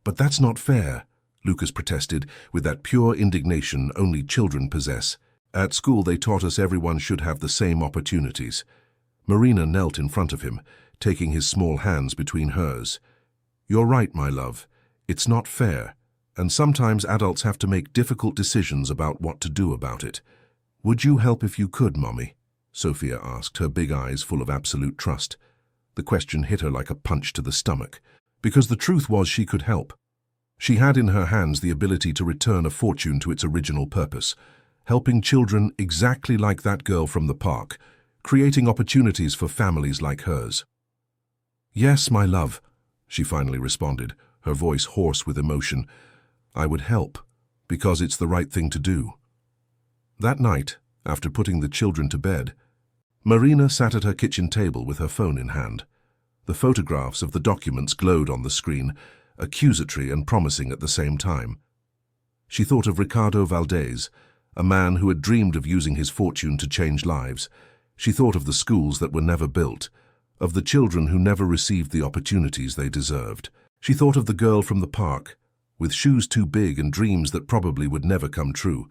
But that's not fair, Lucas protested with that pure indignation only children possess. At school they taught us everyone should have the same opportunities. Marina knelt in front of him, taking his small hands between hers. You're right, my love. It's not fair, and sometimes adults have to make difficult decisions about what to do about it. Would you help if you could, Mommy? Sophia asked, her big eyes full of absolute trust. The question hit her like a punch to the stomach, because the truth was she could help. She had in her hands the ability to return a fortune to its original purpose, helping children exactly like that girl from the park, creating opportunities for families like hers. Yes, my love, she finally responded, her voice hoarse with emotion. I would help, because it's the right thing to do. That night, after putting the children to bed, Marina sat at her kitchen table with her phone in hand. The photographs of the documents glowed on the screen, accusatory and promising at the same time. She thought of Ricardo Valdez, a man who had dreamed of using his fortune to change lives. She thought of the schools that were never built, of the children who never received the opportunities they deserved. She thought of the girl from the park, with shoes too big and dreams that probably would never come true.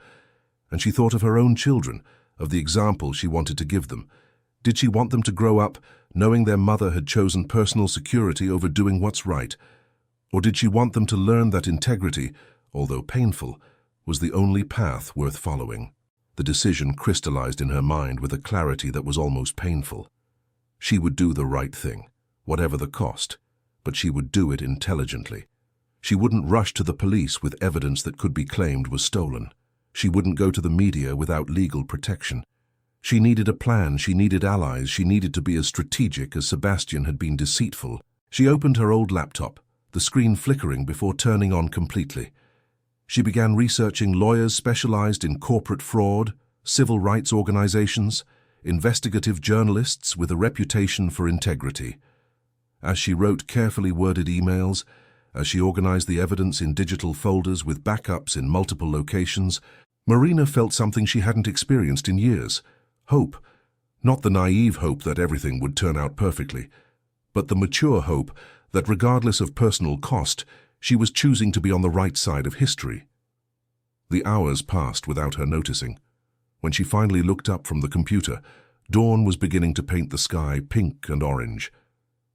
And she thought of her own children, of the example she wanted to give them. Did she want them to grow up knowing their mother had chosen personal security over doing what's right? Or did she want them to learn that integrity, although painful, was the only path worth following? The decision crystallized in her mind with a clarity that was almost painful. She would do the right thing, whatever the cost, but she would do it intelligently. She wouldn't rush to the police with evidence that could be claimed was stolen. She wouldn't go to the media without legal protection. She needed a plan, she needed allies, she needed to be as strategic as Sebastian had been deceitful. She opened her old laptop, the screen flickering before turning on completely. She began researching lawyers specialized in corporate fraud, civil rights organizations, investigative journalists with a reputation for integrity. As she wrote carefully worded emails, as she organized the evidence in digital folders with backups in multiple locations, Marina felt something she hadn't experienced in years. Hope. Not the naive hope that everything would turn out perfectly, but the mature hope that regardless of personal cost, she was choosing to be on the right side of history. The hours passed without her noticing. When she finally looked up from the computer, dawn was beginning to paint the sky pink and orange.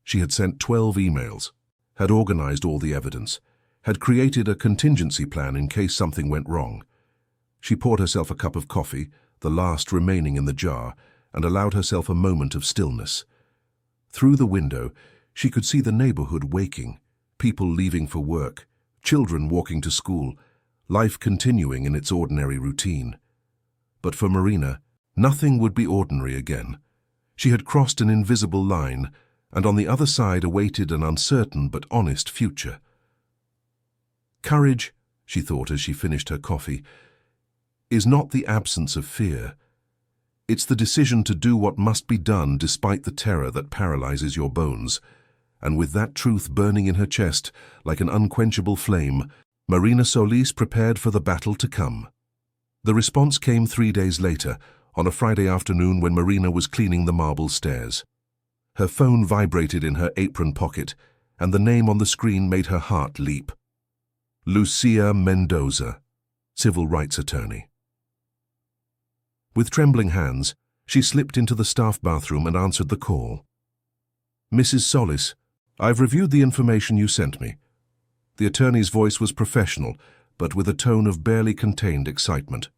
She had sent 12 emails, had organized all the evidence, had created a contingency plan in case something went wrong. She poured herself a cup of coffee, the last remaining in the jar, and allowed herself a moment of stillness. Through the window, she could see the neighborhood waking, people leaving for work, children walking to school, life continuing in its ordinary routine. But for Marina, nothing would be ordinary again. She had crossed an invisible line, and on the other side awaited an uncertain but honest future. Courage, she thought as she finished her coffee, is not the absence of fear. It's the decision to do what must be done despite the terror that paralyzes your bones. And with that truth burning in her chest like an unquenchable flame, Marina Solis prepared for the battle to come. The response came 3 days later, on a Friday afternoon when Marina was cleaning the marble stairs. Her phone vibrated in her apron pocket, and the name on the screen made her heart leap. Lucia Mendoza, civil rights attorney. With trembling hands, she slipped into the staff bathroom and answered the call. Mrs. Solis, I've reviewed the information you sent me. The attorney's voice was professional, but with a tone of barely contained excitement.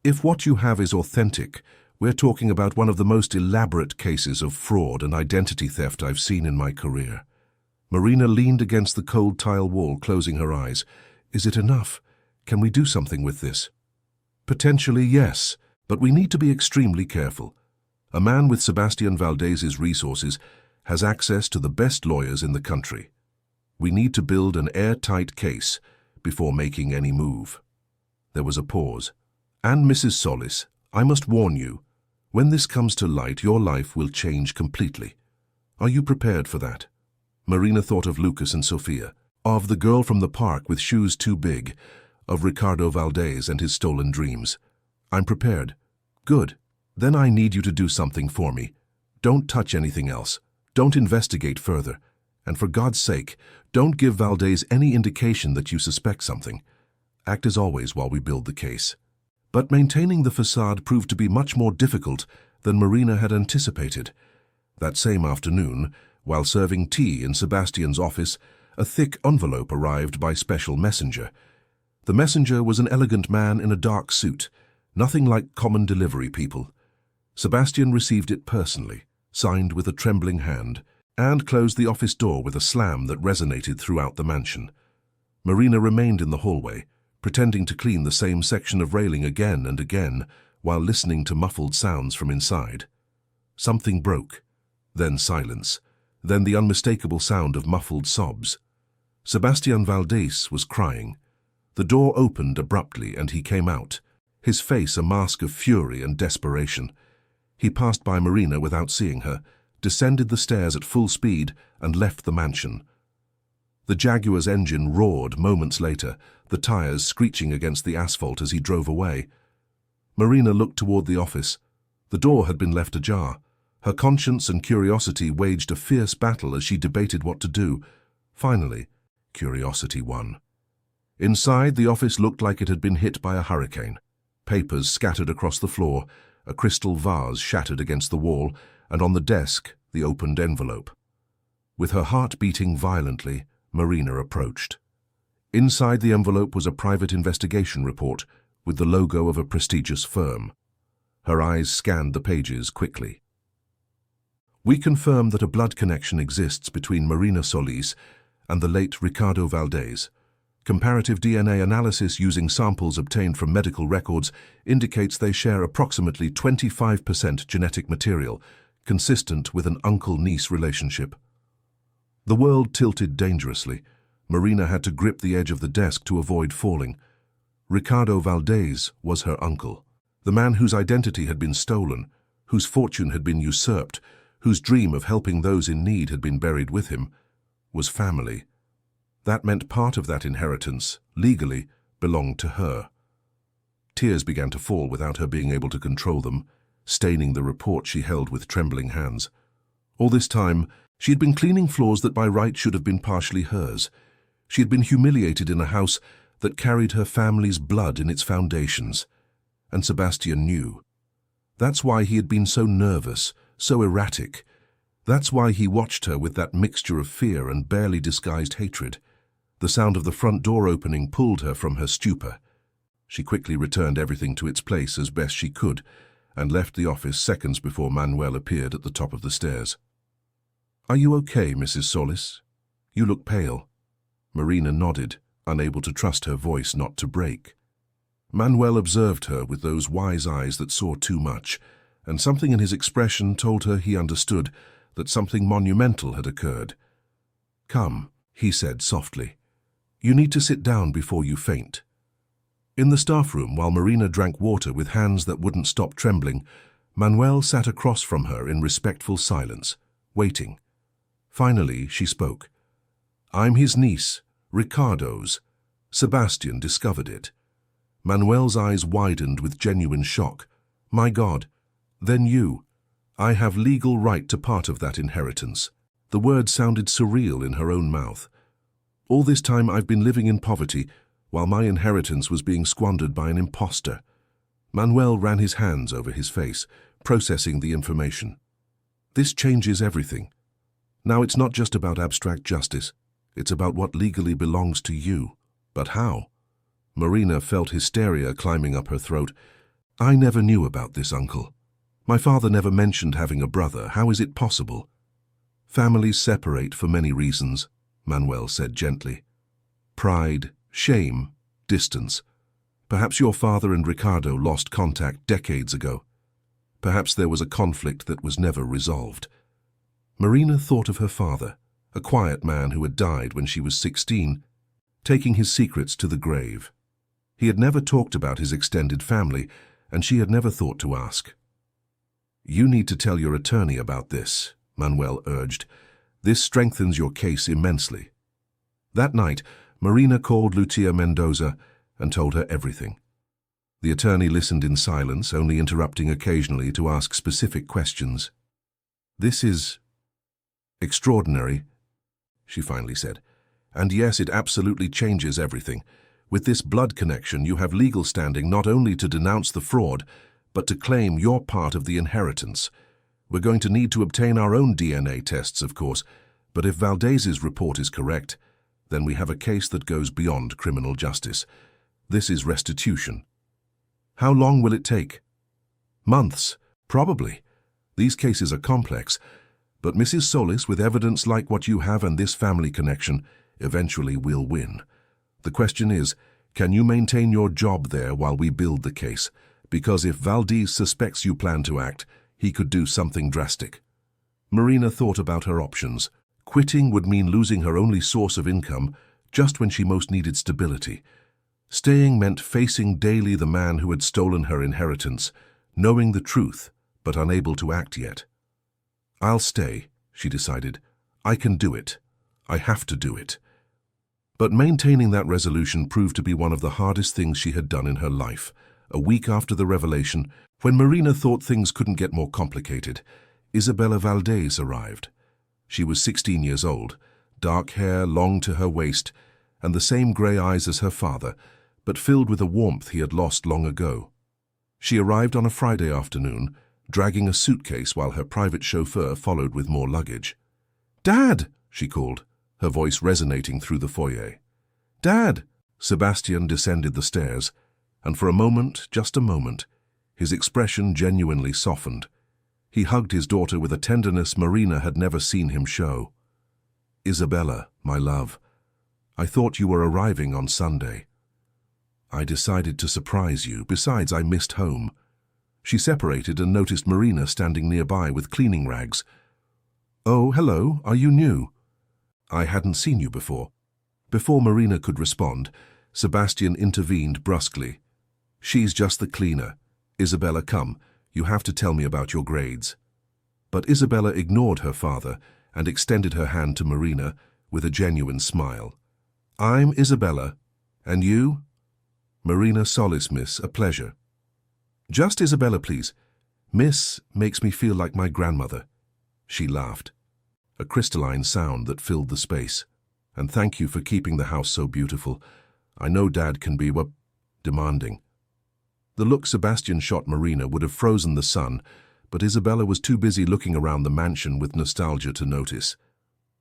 If what you have is authentic, we're talking about one of the most elaborate cases of fraud and identity theft I've seen in my career. Marina leaned against the cold tile wall, closing her eyes. Is it enough? Can we do something with this? Potentially, yes, but we need to be extremely careful. A man with Sebastian Valdez's resources has access to the best lawyers in the country. We need to build an airtight case before making any move. There was a pause. And Mrs. Solis, I must warn you, when this comes to light, your life will change completely. Are you prepared for that? Marina thought of Lucas and Sophia, of the girl from the park with shoes too big, of Ricardo Valdez and his stolen dreams. I'm prepared. Good. Then I need you to do something for me. Don't touch anything else. Don't investigate further, and for God's sake, don't give Valdez any indication that you suspect something. Act as always while we build the case." But maintaining the facade proved to be much more difficult than Marina had anticipated. That same afternoon, while serving tea in Sebastian's office, a thick envelope arrived by special messenger. The messenger was an elegant man in a dark suit, nothing like common delivery people. Sebastian received it personally, signed with a trembling hand, and closed the office door with a slam that resonated throughout the mansion. Marina remained in the hallway, pretending to clean the same section of railing again and again while listening to muffled sounds from inside. Something broke, then silence, then the unmistakable sound of muffled sobs. Sebastian Valdez was crying. The door opened abruptly and he came out, his face a mask of fury and desperation. He passed by Marina without seeing her, descended the stairs at full speed, and left the mansion. The Jaguar's engine roared moments later, the tires screeching against the asphalt as he drove away. Marina looked toward the office. The door had been left ajar. Her conscience and curiosity waged a fierce battle as she debated what to do. Finally, curiosity won. Inside, the office looked like it had been hit by a hurricane. Papers scattered across the floor, a crystal vase shattered against the wall, and on the desk, the opened envelope. With her heart beating violently, Marina approached. Inside the envelope was a private investigation report with the logo of a prestigious firm. Her eyes scanned the pages quickly. "We confirm that a blood connection exists between Marina Solis and the late Ricardo Valdez. Comparative DNA analysis using samples obtained from medical records indicates they share approximately 25% genetic material, consistent with an uncle-niece relationship." The world tilted dangerously. Marina had to grip the edge of the desk to avoid falling. Ricardo Valdez was her uncle, the man whose identity had been stolen, whose fortune had been usurped, whose dream of helping those in need had been buried with him, was family. That meant part of that inheritance, legally, belonged to her. Tears began to fall without her being able to control them, staining the report she held with trembling hands. All this time, she had been cleaning floors that by right should have been partially hers. She had been humiliated in a house that carried her family's blood in its foundations. And Sebastian knew. That's why he had been so nervous, so erratic. That's why he watched her with that mixture of fear and barely disguised hatred. The sound of the front door opening pulled her from her stupor. She quickly returned everything to its place as best she could, and left the office seconds before Manuel appeared at the top of the stairs. "Are you okay, Mrs. Solis? You look pale." Marina nodded, unable to trust her voice not to break. Manuel observed her with those wise eyes that saw too much, and something in his expression told her he understood that something monumental had occurred. "Come," he said softly. "You need to sit down before you faint." In the staff room, while Marina drank water with hands that wouldn't stop trembling, Manuel sat across from her in respectful silence, waiting. Finally, she spoke. "I'm his niece, Ricardo's. Sebastian discovered it." Manuel's eyes widened with genuine shock. "My God, then you. I have legal right to part of that inheritance." The word sounded surreal in her own mouth. "All this time I've been living in poverty, while my inheritance was being squandered by an imposter." Manuel ran his hands over his face, processing the information. "This changes everything. Now it's not just about abstract justice. It's about what legally belongs to you. But how?" Marina felt hysteria climbing up her throat. "I never knew about this, uncle. My father never mentioned having a brother. How is it possible?" "Families separate for many reasons," Manuel said gently. "Pride, shame, distance. Perhaps your father and Ricardo lost contact decades ago. Perhaps there was a conflict that was never resolved." Marina thought of her father, a quiet man who had died when she was 16, taking his secrets to the grave. He had never talked about his extended family, and she had never thought to ask. "You need to tell your attorney about this," Manuel urged. "This strengthens your case immensely." That night, Marina called Lucia Mendoza and told her everything. The attorney listened in silence, only interrupting occasionally to ask specific questions. "This is Extraordinary, she finally said. And yes, it absolutely changes everything. With this blood connection, you have legal standing not only to denounce the fraud, but to claim your part of the inheritance. We're going to need to obtain our own DNA tests, of course, but if Valdez's report is correct, then we have a case that goes beyond criminal justice. This is restitution. How long will it take? Months, probably. These cases are complex, but Mrs. Solis, with evidence like what you have and this family connection, eventually will win. The question is, can you maintain your job there while we build the case? Because if Valdez suspects you plan to act, he could do something drastic. Marina thought about her options. Quitting would mean losing her only source of income just when she most needed stability. Staying meant facing daily the man who had stolen her inheritance, knowing the truth, but unable to act yet. I'll stay, she decided. I can do it. I have to do it. But maintaining that resolution proved to be one of the hardest things she had done in her life. A week after the revelation, when Marina thought things couldn't get more complicated, Isabella Valdez arrived. She was 16 years old, dark hair long to her waist, and the same grey eyes as her father, but filled with a warmth he had lost long ago. She arrived on a Friday afternoon, dragging a suitcase while her private chauffeur followed with more luggage. "Dad!" she called, her voice resonating through the foyer. "Dad!" Sebastian descended the stairs, and for a moment, just a moment, his expression genuinely softened. He hugged his daughter with a tenderness Marina had never seen him show. "Isabella, my love, I thought you were arriving on Sunday. I decided to surprise you. Besides, I missed home." She separated and noticed Marina standing nearby with cleaning rags. "Oh, hello, are you new? I hadn't seen you before." Before Marina could respond, Sebastian intervened brusquely. "She's just the cleaner. Isabella, come, you have to tell me about your grades." But Isabella ignored her father and extended her hand to Marina with a genuine smile. "I'm Isabella. And you?" "Marina Solis, miss, a pleasure." "Just Isabella, please. Miss makes me feel like my grandmother." She laughed, a crystalline sound that filled the space. "And thank you for keeping the house so beautiful. I know Dad can be demanding." The look Sebastian shot Marina would have frozen the sun, but Isabella was too busy looking around the mansion with nostalgia to notice.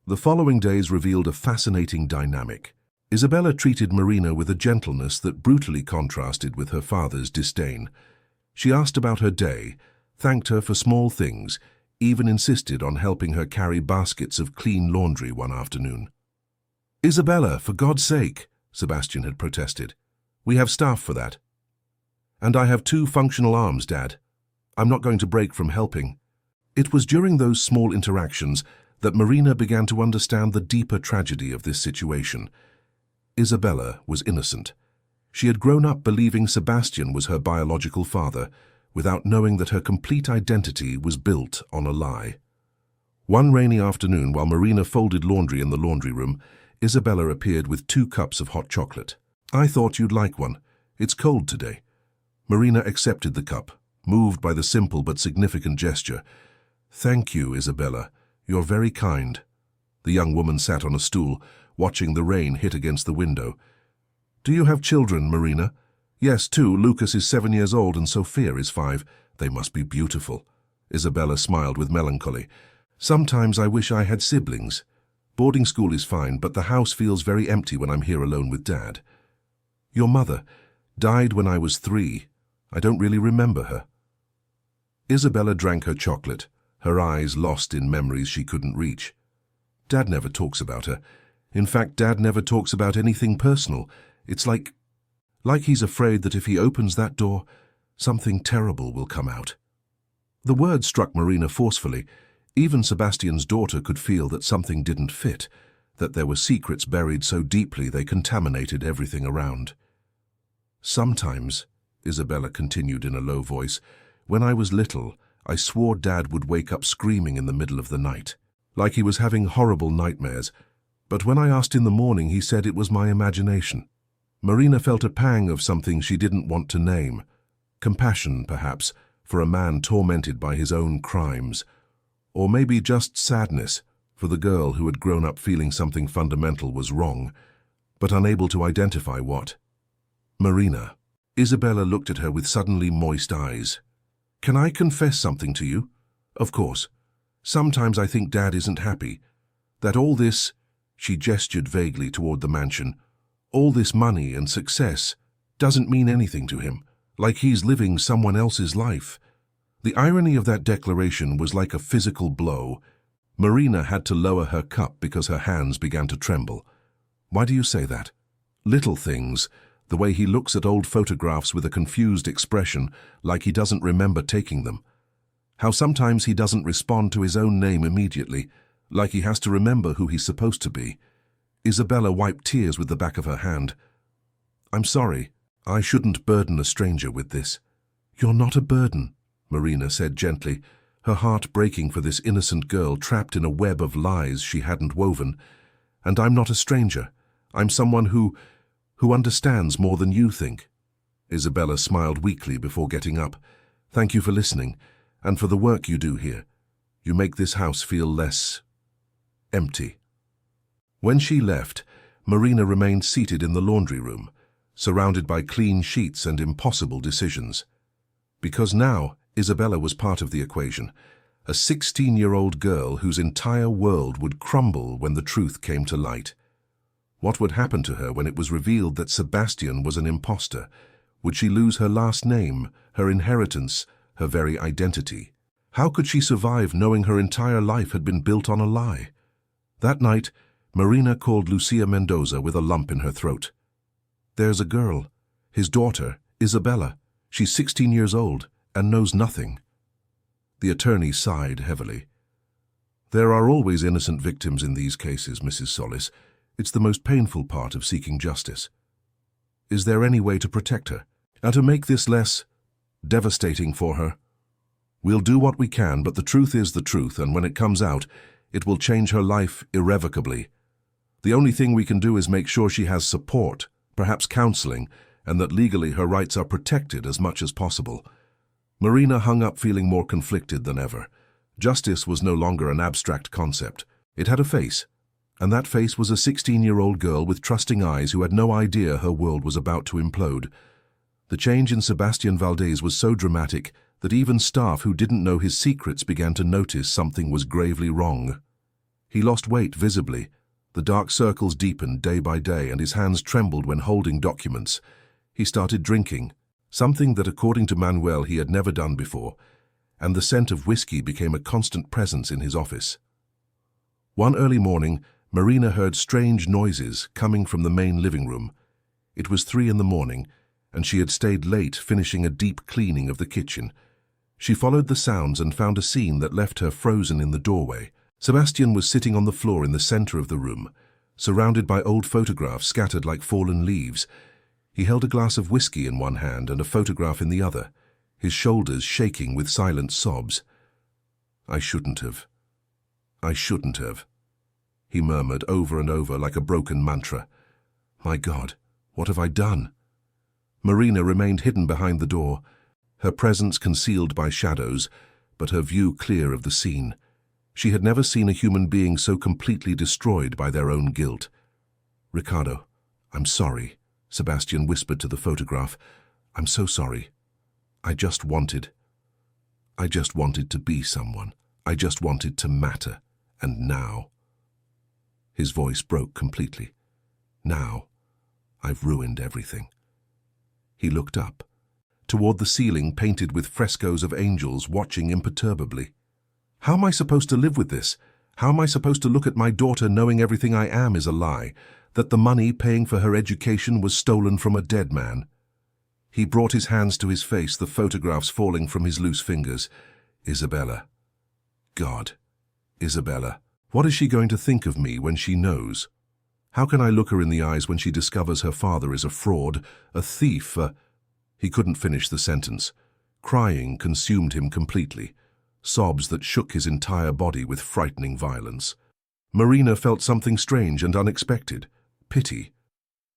The following days revealed a fascinating dynamic. Isabella treated Marina with a gentleness that brutally contrasted with her father's disdain. She asked about her day, thanked her for small things, even insisted on helping her carry baskets of clean laundry one afternoon. "Isabella, for God's sake," Sebastian had protested. "We have staff for that. And I have 2 functional arms, Dad. I'm not going to break from helping." It was during those small interactions that Marina began to understand the deeper tragedy of this situation. Isabella was innocent. She had grown up believing Sebastian was her biological father, without knowing that her complete identity was built on a lie. One rainy afternoon, while Marina folded laundry in the laundry room, Isabella appeared with 2 cups of hot chocolate. "I thought you'd like one. It's cold today." Marina accepted the cup, moved by the simple but significant gesture. "Thank you, Isabella. You're very kind." The young woman sat on a stool, watching the rain hit against the window. "Do you have children, Marina?" "Yes, 2. Lucas is 7 years old and Sophia is 5. They must be beautiful." Isabella smiled with melancholy. "Sometimes I wish I had siblings. Boarding school is fine, but the house feels very empty when I'm here alone with Dad." "Your mother died when I was 3. I don't really remember her." Isabella drank her chocolate, her eyes lost in memories she couldn't reach. "Dad never talks about her. In fact, Dad never talks about anything personal. It's like he's afraid that if he opens that door, something terrible will come out." The word struck Marina forcefully. Even Sebastian's daughter could feel that something didn't fit, that there were secrets buried so deeply they contaminated everything around. "Sometimes," Isabella continued in a low voice, "when I was little, I swore Dad would wake up screaming in the middle of the night, like he was having horrible nightmares. But when I asked in the morning, he said it was my imagination." Marina felt a pang of something she didn't want to name. Compassion, perhaps, for a man tormented by his own crimes. Or maybe just sadness for the girl who had grown up feeling something fundamental was wrong, but unable to identify what. Marina. Isabella looked at her with suddenly moist eyes. Can I confess something to you? Of course. Sometimes I think Dad isn't happy. That all this, she gestured vaguely toward the mansion, all this money and success doesn't mean anything to him, like he's living someone else's life. The irony of that declaration was like a physical blow. Marina had to lower her cup because her hands began to tremble. Why do you say that? Little things, the way he looks at old photographs with a confused expression, like he doesn't remember taking them. How sometimes he doesn't respond to his own name immediately, like he has to remember who he's supposed to be. Isabella wiped tears with the back of her hand. I'm sorry. I shouldn't burden a stranger with this. You're not a burden, Marina said gently, her heart breaking for this innocent girl trapped in a web of lies she hadn't woven. And I'm not a stranger. I'm someone who understands more than you think. Isabella smiled weakly before getting up. Thank you for listening, and for the work you do here. You make this house feel less empty. When she left, Marina remained seated in the laundry room, surrounded by clean sheets and impossible decisions. Because now, Isabella was part of the equation, a 16-year-old girl whose entire world would crumble when the truth came to light. What would happen to her when it was revealed that Sebastian was an imposter? Would she lose her last name, her inheritance, her very identity? How could she survive knowing her entire life had been built on a lie? That night, Marina called Lucia Mendoza with a lump in her throat. There's a girl, his daughter, Isabella. She's 16 years old and knows nothing. The attorney sighed heavily. There are always innocent victims in these cases, Mrs. Solis. It's the most painful part of seeking justice. Is there any way to protect her, and to make this less devastating for her? We'll do what we can, but the truth is the truth, and when it comes out, it will change her life irrevocably. The only thing we can do is make sure she has support, perhaps counseling, and that legally her rights are protected as much as possible. Marina hung up feeling more conflicted than ever. Justice was no longer an abstract concept. It had a face, and that face was a 16-year-old girl with trusting eyes who had no idea her world was about to implode. The change in Sebastian Valdez was so dramatic that even staff who didn't know his secrets began to notice something was gravely wrong. He lost weight visibly. The dark circles deepened day by day, and his hands trembled when holding documents. He started drinking, something that according to Manuel he had never done before, and the scent of whiskey became a constant presence in his office. One early morning, Marina heard strange noises coming from the main living room. It was 3 in the morning, and she had stayed late finishing a deep cleaning of the kitchen. She followed the sounds and found a scene that left her frozen in the doorway. Sebastian was sitting on the floor in the center of the room, surrounded by old photographs scattered like fallen leaves. He held a glass of whiskey in one hand and a photograph in the other, his shoulders shaking with silent sobs. I shouldn't have, he murmured over and over like a broken mantra. My God, what have I done? Marina remained hidden behind the door, her presence concealed by shadows, but her view clear of the scene. She had never seen a human being so completely destroyed by their own guilt. Ricardo, I'm sorry, Sebastian whispered to the photograph. I'm so sorry. I just wanted to be someone. I just wanted to matter. And now... His voice broke completely. Now, I've ruined everything. He looked up, toward the ceiling painted with frescoes of angels watching imperturbably. How am I supposed to live with this? How am I supposed to look at my daughter knowing everything I am is a lie, that the money paying for her education was stolen from a dead man? He brought his hands to his face, the photographs falling from his loose fingers. Isabella. God. Isabella. What is she going to think of me when she knows? How can I look her in the eyes when she discovers her father is a fraud, a thief, He couldn't finish the sentence. Crying consumed him completely, sobs that shook his entire body with frightening violence. Marina felt something strange and unexpected, pity.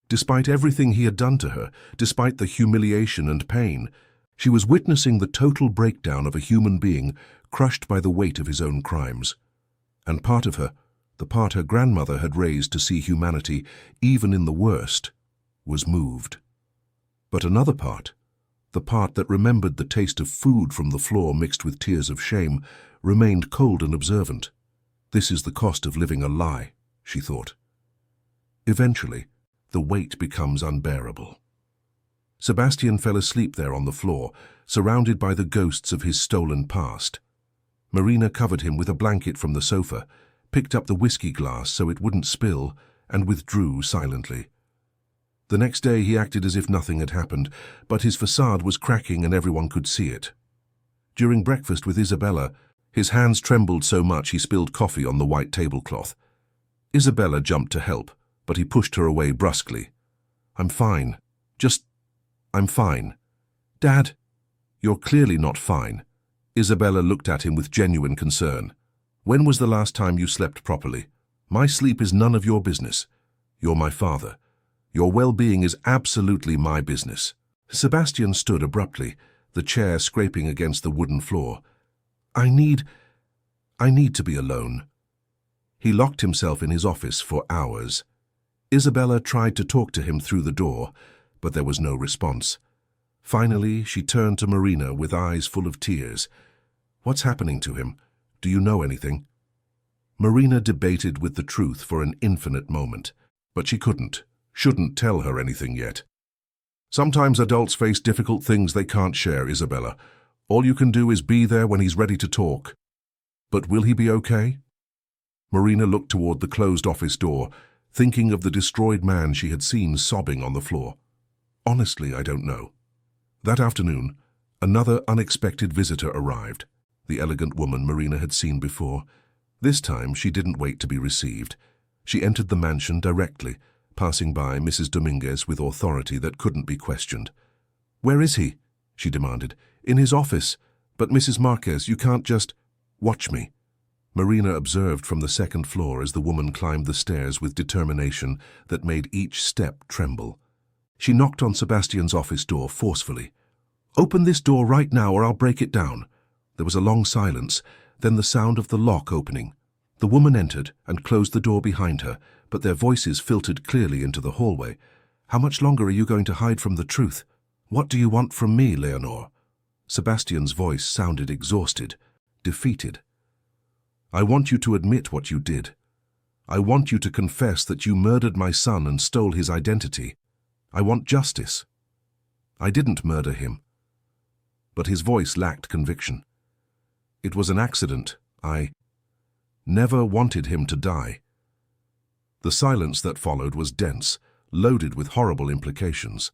Despite everything he had done to her, despite the humiliation and pain, she was witnessing the total breakdown of a human being crushed by the weight of his own crimes. And part of her, The part her grandmother had raised to see humanity, even in the worst, was moved. But another part, the part that remembered the taste of food from the floor mixed with tears of shame, remained cold and observant. This is the cost of living a lie, she thought. Eventually, the weight becomes unbearable. Sebastian fell asleep there on the floor, surrounded by the ghosts of his stolen past. Marina covered him with a blanket from the sofa, picked up the whiskey glass so it wouldn't spill, and withdrew silently. The next day he acted as if nothing had happened, but his facade was cracking and everyone could see it. During breakfast with Isabella, his hands trembled so much he spilled coffee on the white tablecloth. Isabella jumped to help, but he pushed her away brusquely. "I'm fine. I'm fine." "Dad, you're clearly not fine." Isabella looked at him with genuine concern. "When was the last time you slept properly? My sleep is none of your business. You're my father. Your well-being is absolutely my business." Sebastian stood abruptly, the chair scraping against the wooden floor. I need to be alone." He locked himself in his office for hours. Isabella tried to talk to him through the door, but there was no response. Finally, she turned to Marina with eyes full of tears. "What's happening to him? Do you know anything?" Marina debated with the truth for an infinite moment, but she shouldn't tell her anything yet. "Sometimes adults face difficult things they can't share, Isabella. All you can do is be there when he's ready to talk." "But will he be okay?" Marina looked toward the closed office door, thinking of the destroyed man she had seen sobbing on the floor. "Honestly, I don't know." That afternoon, another unexpected visitor arrived, the elegant woman Marina had seen before. This time, she didn't wait to be received. She entered the mansion directly, passing by Mrs. Dominguez with authority that couldn't be questioned. "Where is he?" she demanded. "In his office. But Mrs. Marquez, you can't just—" "Watch me." Marina observed from the second floor as the woman climbed the stairs with determination that made each step tremble. She knocked on Sebastian's office door forcefully. "Open this door right now or I'll break it down." There was a long silence, then the sound of the lock opening. The woman entered and closed the door behind her, but their voices filtered clearly into the hallway. "How much longer are you going to hide from the truth? What do you want from me, Leonor?" Sebastian's voice sounded exhausted, defeated. "I want you to admit what you did. I want you to confess that you murdered my son and stole his identity. I want justice. I didn't murder him." But his voice lacked conviction. "It was an accident. I never wanted him to die." The silence that followed was dense, loaded with horrible implications.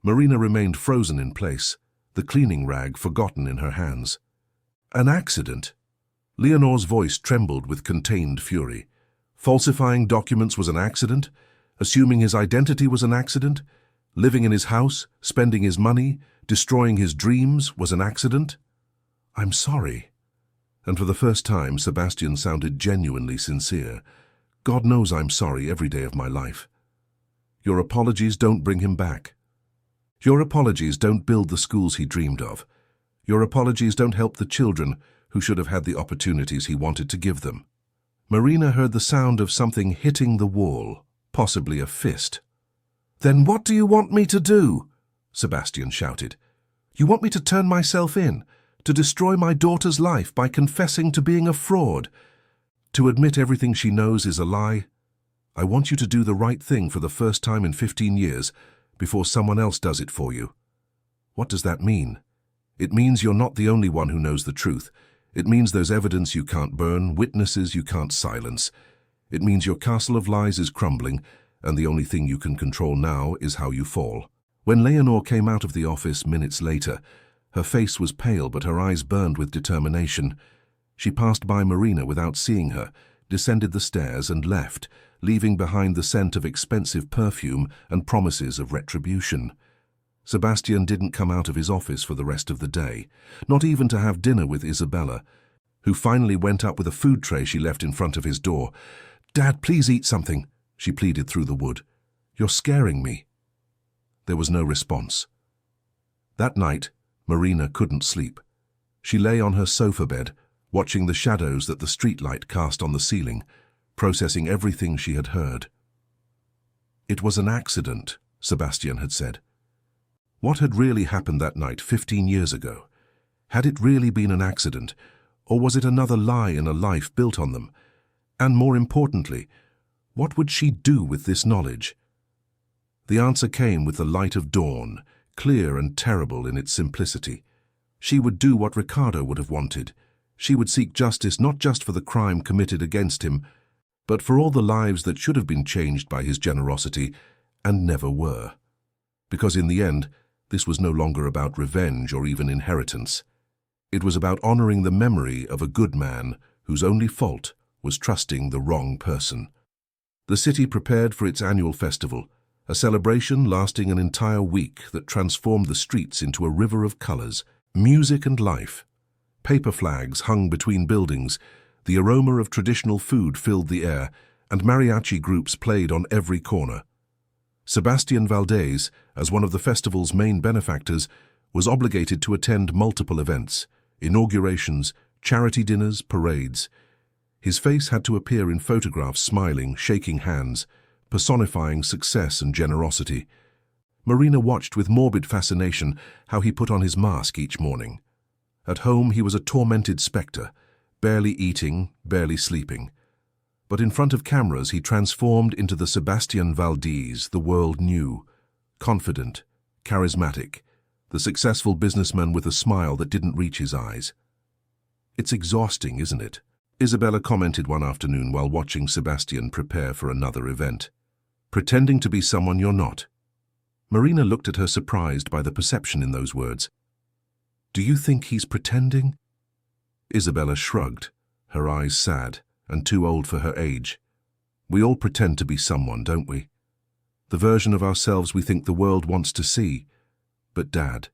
Marina remained frozen in place, the cleaning rag forgotten in her hands. "An accident?" Leonor's voice trembled with contained fury. "Falsifying documents was an accident? Assuming his identity was an accident? Living in his house, spending his money, destroying his dreams was an accident?" "I'm sorry." And for the first time, Sebastian sounded genuinely sincere. "God knows I'm sorry every day of my life." "Your apologies don't bring him back. Your apologies don't build the schools he dreamed of. Your apologies don't help the children who should have had the opportunities he wanted to give them." Marina heard the sound of something hitting the wall, possibly a fist. "Then what do you want me to do?" Sebastian shouted. "You want me to turn myself in, to destroy my daughter's life by confessing to being a fraud, to admit everything she knows is a lie? I want you to do the right thing for the first time in 15 years before someone else does it for you." "What does that mean?" "It means you're not the only one who knows the truth. It means there's evidence you can't burn, witnesses you can't silence. It means your castle of lies is crumbling, and the only thing you can control now is how you fall." When Leonor came out of the office minutes later, her face was pale but her eyes burned with determination. She passed by Marina without seeing her, descended the stairs and left, leaving behind the scent of expensive perfume and promises of retribution. Sebastian didn't come out of his office for the rest of the day, not even to have dinner with Isabella, who finally went up with a food tray she left in front of his door. "Dad, please eat something," she pleaded through the wood. "You're scaring me." There was no response. That night, Marina couldn't sleep. She lay on her sofa bed, watching the shadows that the streetlight cast on the ceiling, processing everything she had heard. It was an accident, Sebastian had said. What had really happened that night 15 years ago? Had it really been an accident, or was it another lie in a life built on them? And more importantly, what would she do with this knowledge? The answer came with the light of dawn, clear and terrible in its simplicity. She would do what Ricardo would have wanted. She would seek justice not just for the crime committed against him, but for all the lives that should have been changed by his generosity and never were. Because in the end, this was no longer about revenge or even inheritance. It was about honoring the memory of a good man whose only fault was trusting the wrong person. The city prepared for its annual festival, a celebration lasting an entire week that transformed the streets into a river of colors, music and life. Paper flags hung between buildings, the aroma of traditional food filled the air, and mariachi groups played on every corner. Sebastian Valdez, as one of the festival's main benefactors, was obligated to attend multiple events, inaugurations, charity dinners, parades. His face had to appear in photographs smiling, shaking hands, personifying success and generosity. Marina watched with morbid fascination how he put on his mask each morning. At home he was a tormented spectre, barely eating, barely sleeping. But in front of cameras he transformed into the Sebastian Valdez the world knew, confident, charismatic, the successful businessman with a smile that didn't reach his eyes. "It's exhausting, isn't it?" Isabella commented one afternoon while watching Sebastian prepare for another event. "Pretending to be someone you're not." Marina looked at her surprised by the perception in those words. "Do you think he's pretending?" Isabella shrugged, her eyes sad and too old for her age. "We all pretend to be someone, don't we? The version of ourselves we think the world wants to see. But Dad,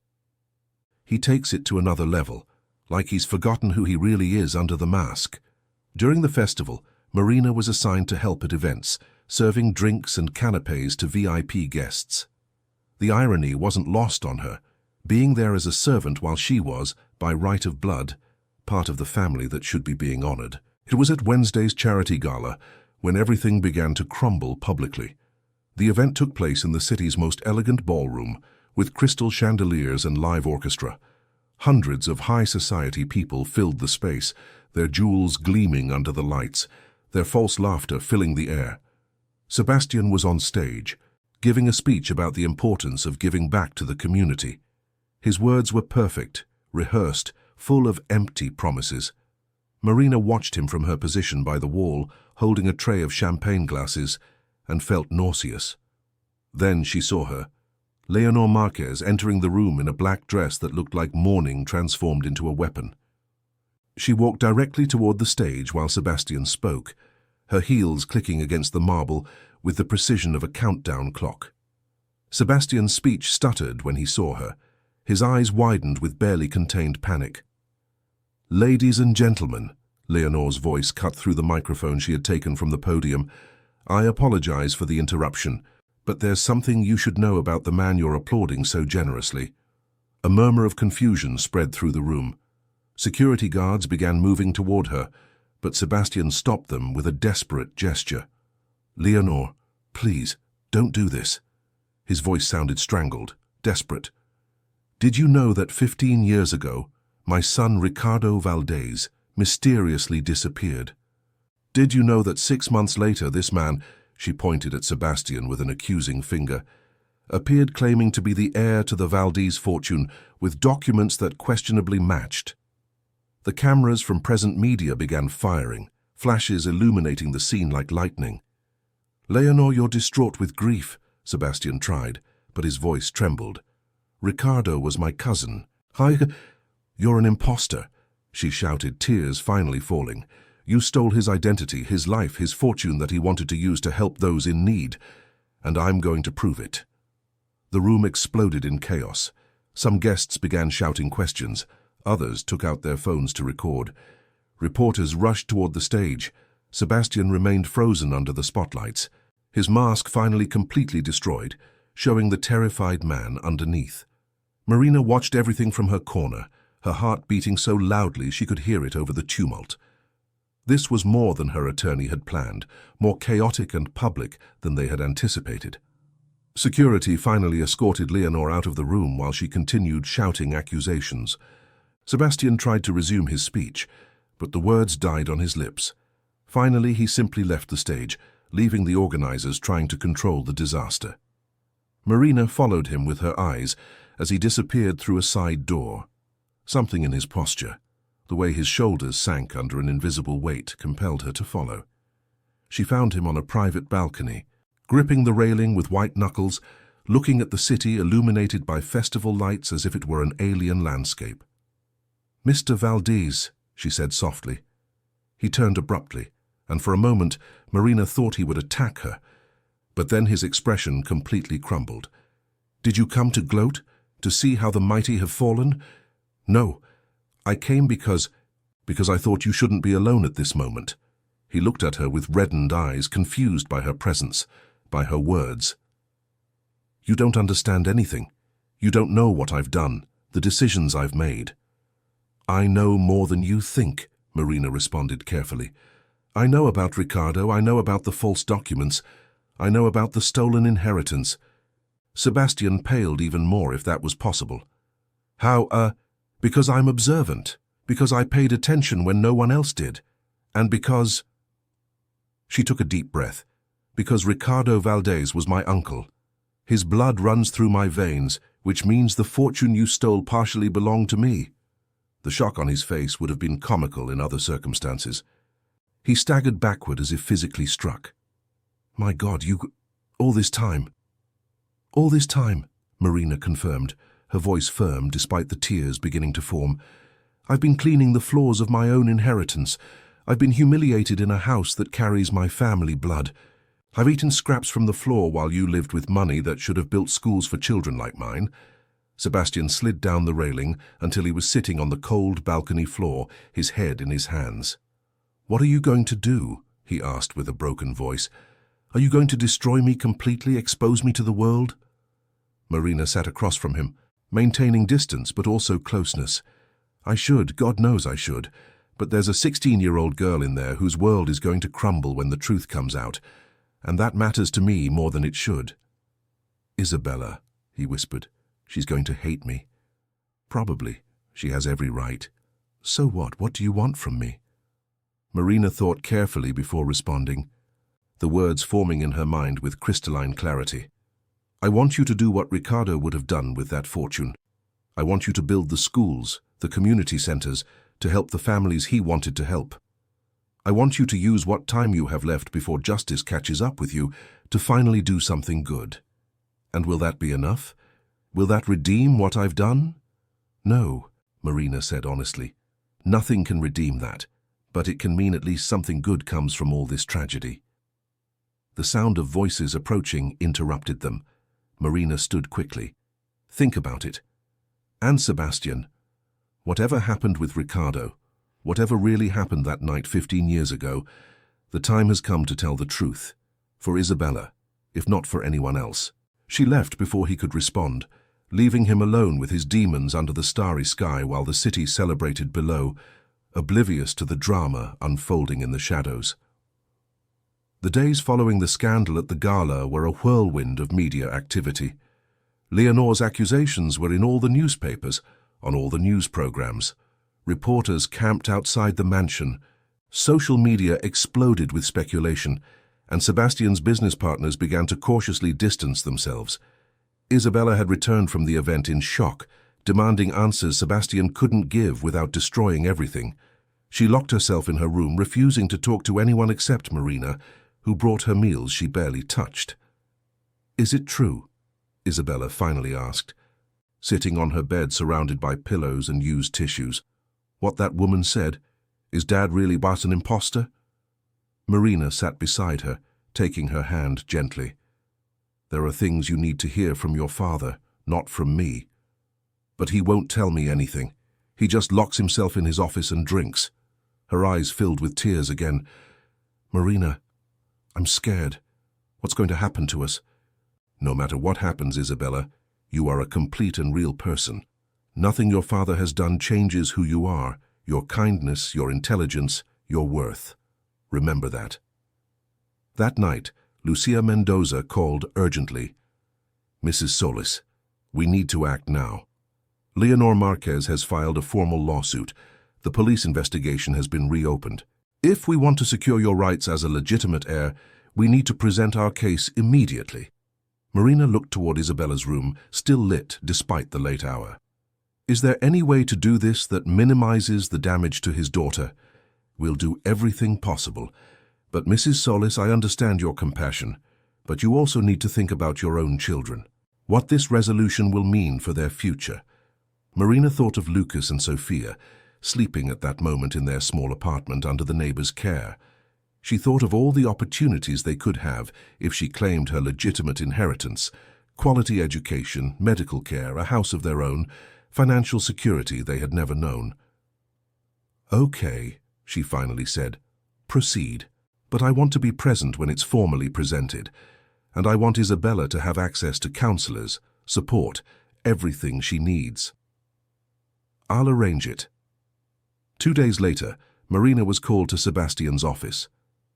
he takes it to another level, like he's forgotten who he really is under the mask." During the festival, Marina was assigned to help at events, serving drinks and canapés to VIP guests. The irony wasn't lost on her, being there as a servant while she was, by right of blood, part of the family that should be being honored. It was at Wednesday's charity gala when everything began to crumble publicly. The event took place in the city's most elegant ballroom, with crystal chandeliers and live orchestra. Hundreds of high society people filled the space, their jewels gleaming under the lights, their false laughter filling the air. Sebastian was on stage, giving a speech about the importance of giving back to the community. His words were perfect, rehearsed, full of empty promises. Marina watched him from her position by the wall, holding a tray of champagne glasses, and felt nauseous. Then she saw her, Leonor Marquez, entering the room in a black dress that looked like mourning transformed into a weapon. She walked directly toward the stage while Sebastian spoke, her heels clicking against the marble with the precision of a countdown clock. Sebastian's speech stuttered when he saw her, his eyes widened with barely contained panic. "Ladies and gentlemen," Leonor's voice cut through the microphone she had taken from the podium, "I apologize for the interruption, but there's something you should know about the man you're applauding so generously." A murmur of confusion spread through the room. Security guards began moving toward her, but Sebastian stopped them with a desperate gesture. "Leonor, please, don't do this." His voice sounded strangled, desperate. "Did you know that 15 years ago, my son Ricardo Valdez mysteriously disappeared? Did you know that 6 months later this man," she pointed at Sebastian with an accusing finger, "appeared claiming to be the heir to the Valdez fortune with documents that questionably matched?" The cameras from present media began firing, flashes illuminating the scene like lightning. "Leonor, you're distraught with grief," Sebastian tried, but his voice trembled. "Ricardo was my cousin." "You're an imposter," she shouted, tears finally falling. "You stole his identity, his life, his fortune that he wanted to use to help those in need, and I'm going to prove it." The room exploded in chaos. Some guests began shouting questions. Others took out their phones to record. Reporters rushed toward the stage. Sebastian remained frozen under the spotlights, his mask finally completely destroyed, showing the terrified man underneath. Marina watched everything from her corner, her heart beating so loudly she could hear it over the tumult. This was more than her attorney had planned, more chaotic and public than they had anticipated. Security finally escorted Leonore out of the room while she continued shouting accusations. Sebastian tried to resume his speech, but the words died on his lips. Finally, he simply left the stage, leaving the organizers trying to control the disaster. Marina followed him with her eyes as he disappeared through a side door. Something in his posture, the way his shoulders sank under an invisible weight, compelled her to follow. She found him on a private balcony, gripping the railing with white knuckles, looking at the city illuminated by festival lights as if it were an alien landscape. "Mr. Valdez," she said softly. He turned abruptly, and for a moment Marina thought he would attack her, but then his expression completely crumbled. "Did you come to gloat? To see how the mighty have fallen?" "No, I came because I thought you shouldn't be alone at this moment." He looked at her with reddened eyes, confused by her presence, by her words. "You don't understand anything. You don't know what I've done, the decisions I've made." "I know more than you think," Marina responded carefully. "I know about Ricardo, I know about the false documents, I know about the stolen inheritance." Sebastian paled even more, if that was possible. "How, because I'm observant, because I paid attention when no one else did, and because—" She took a deep breath. "Because Ricardo Valdez was my uncle. His blood runs through my veins, which means the fortune you stole partially belonged to me." The shock on his face would have been comical in other circumstances. He staggered backward as if physically struck. "My God, all this time." "All this time," Marina confirmed, her voice firm despite the tears beginning to form. "I've been cleaning the floors of my own inheritance. I've been humiliated in a house that carries my family blood. I've eaten scraps from the floor while you lived with money that should have built schools for children like mine." Sebastian slid down the railing until he was sitting on the cold balcony floor, his head in his hands. "What are you going to do?" he asked with a broken voice. "Are you going to destroy me completely, expose me to the world?" Marina sat across from him, maintaining distance but also closeness. "I should, God knows I should, but there's a 16-year-old girl in there whose world is going to crumble when the truth comes out, and that matters to me more than it should." "Isabella," he whispered. "She's going to hate me." "Probably. She has every right." "So what? What do you want from me?" Marina thought carefully before responding, the words forming in her mind with crystalline clarity. "I want you to do what Ricardo would have done with that fortune. I want you to build the schools, the community centers, to help the families he wanted to help. I want you to use what time you have left before justice catches up with you to finally do something good. And will that be enough? Will that redeem what I've done?" "No," Marina said honestly. "Nothing can redeem that, but it can mean at least something good comes from all this tragedy." The sound of voices approaching interrupted them. Marina stood quickly. "Think about it. And Sebastian, whatever happened with Ricardo, whatever really happened that night 15 years ago, the time has come to tell the truth. For Isabella, if not for anyone else." She left before he could respond, leaving him alone with his demons under the starry sky while the city celebrated below, oblivious to the drama unfolding in the shadows. The days following the scandal at the gala were a whirlwind of media activity. Leonore's accusations were in all the newspapers, on all the news programs. Reporters camped outside the mansion. Social media exploded with speculation, and Sebastian's business partners began to cautiously distance themselves. Isabella had returned from the event in shock, demanding answers Sebastian couldn't give without destroying everything. She locked herself in her room, refusing to talk to anyone except Marina, who brought her meals she barely touched. "Is it true?" Isabella finally asked, sitting on her bed surrounded by pillows and used tissues. "What that woman said? Is Dad really but an imposter?" Marina sat beside her, taking her hand gently. "There are things you need to hear from your father, not from me. But he won't tell me anything. He just locks himself in his office and drinks." Her eyes filled with tears again. "Marina, I'm scared. What's going to happen to us?" "No matter what happens, Isabella, you are a complete and real person. Nothing your father has done changes who you are, your kindness, your intelligence, your worth." Remember that. That night, Lucia Mendoza called urgently. Mrs. Solis, we need to act now. Leonor Marquez has filed a formal lawsuit. The police investigation has been reopened. If we want to secure your rights as a legitimate heir, we need to present our case immediately. Marina looked toward Isabella's room, still lit despite the late hour. Is there any way to do this that minimizes the damage to his daughter? We'll do everything possible. But Mrs. Solis, I understand your compassion, but you also need to think about your own children. What this resolution will mean for their future. Marina thought of Lucas and Sophia, sleeping at that moment in their small apartment under the neighbor's care. She thought of all the opportunities they could have if she claimed her legitimate inheritance: quality education, medical care, a house of their own, financial security they had never known. Okay, she finally said, proceed. But I want to be present when it's formally presented, and I want Isabella to have access to counselors, support, everything she needs. I'll arrange it. 2 days later, Marina was called to Sebastian's office.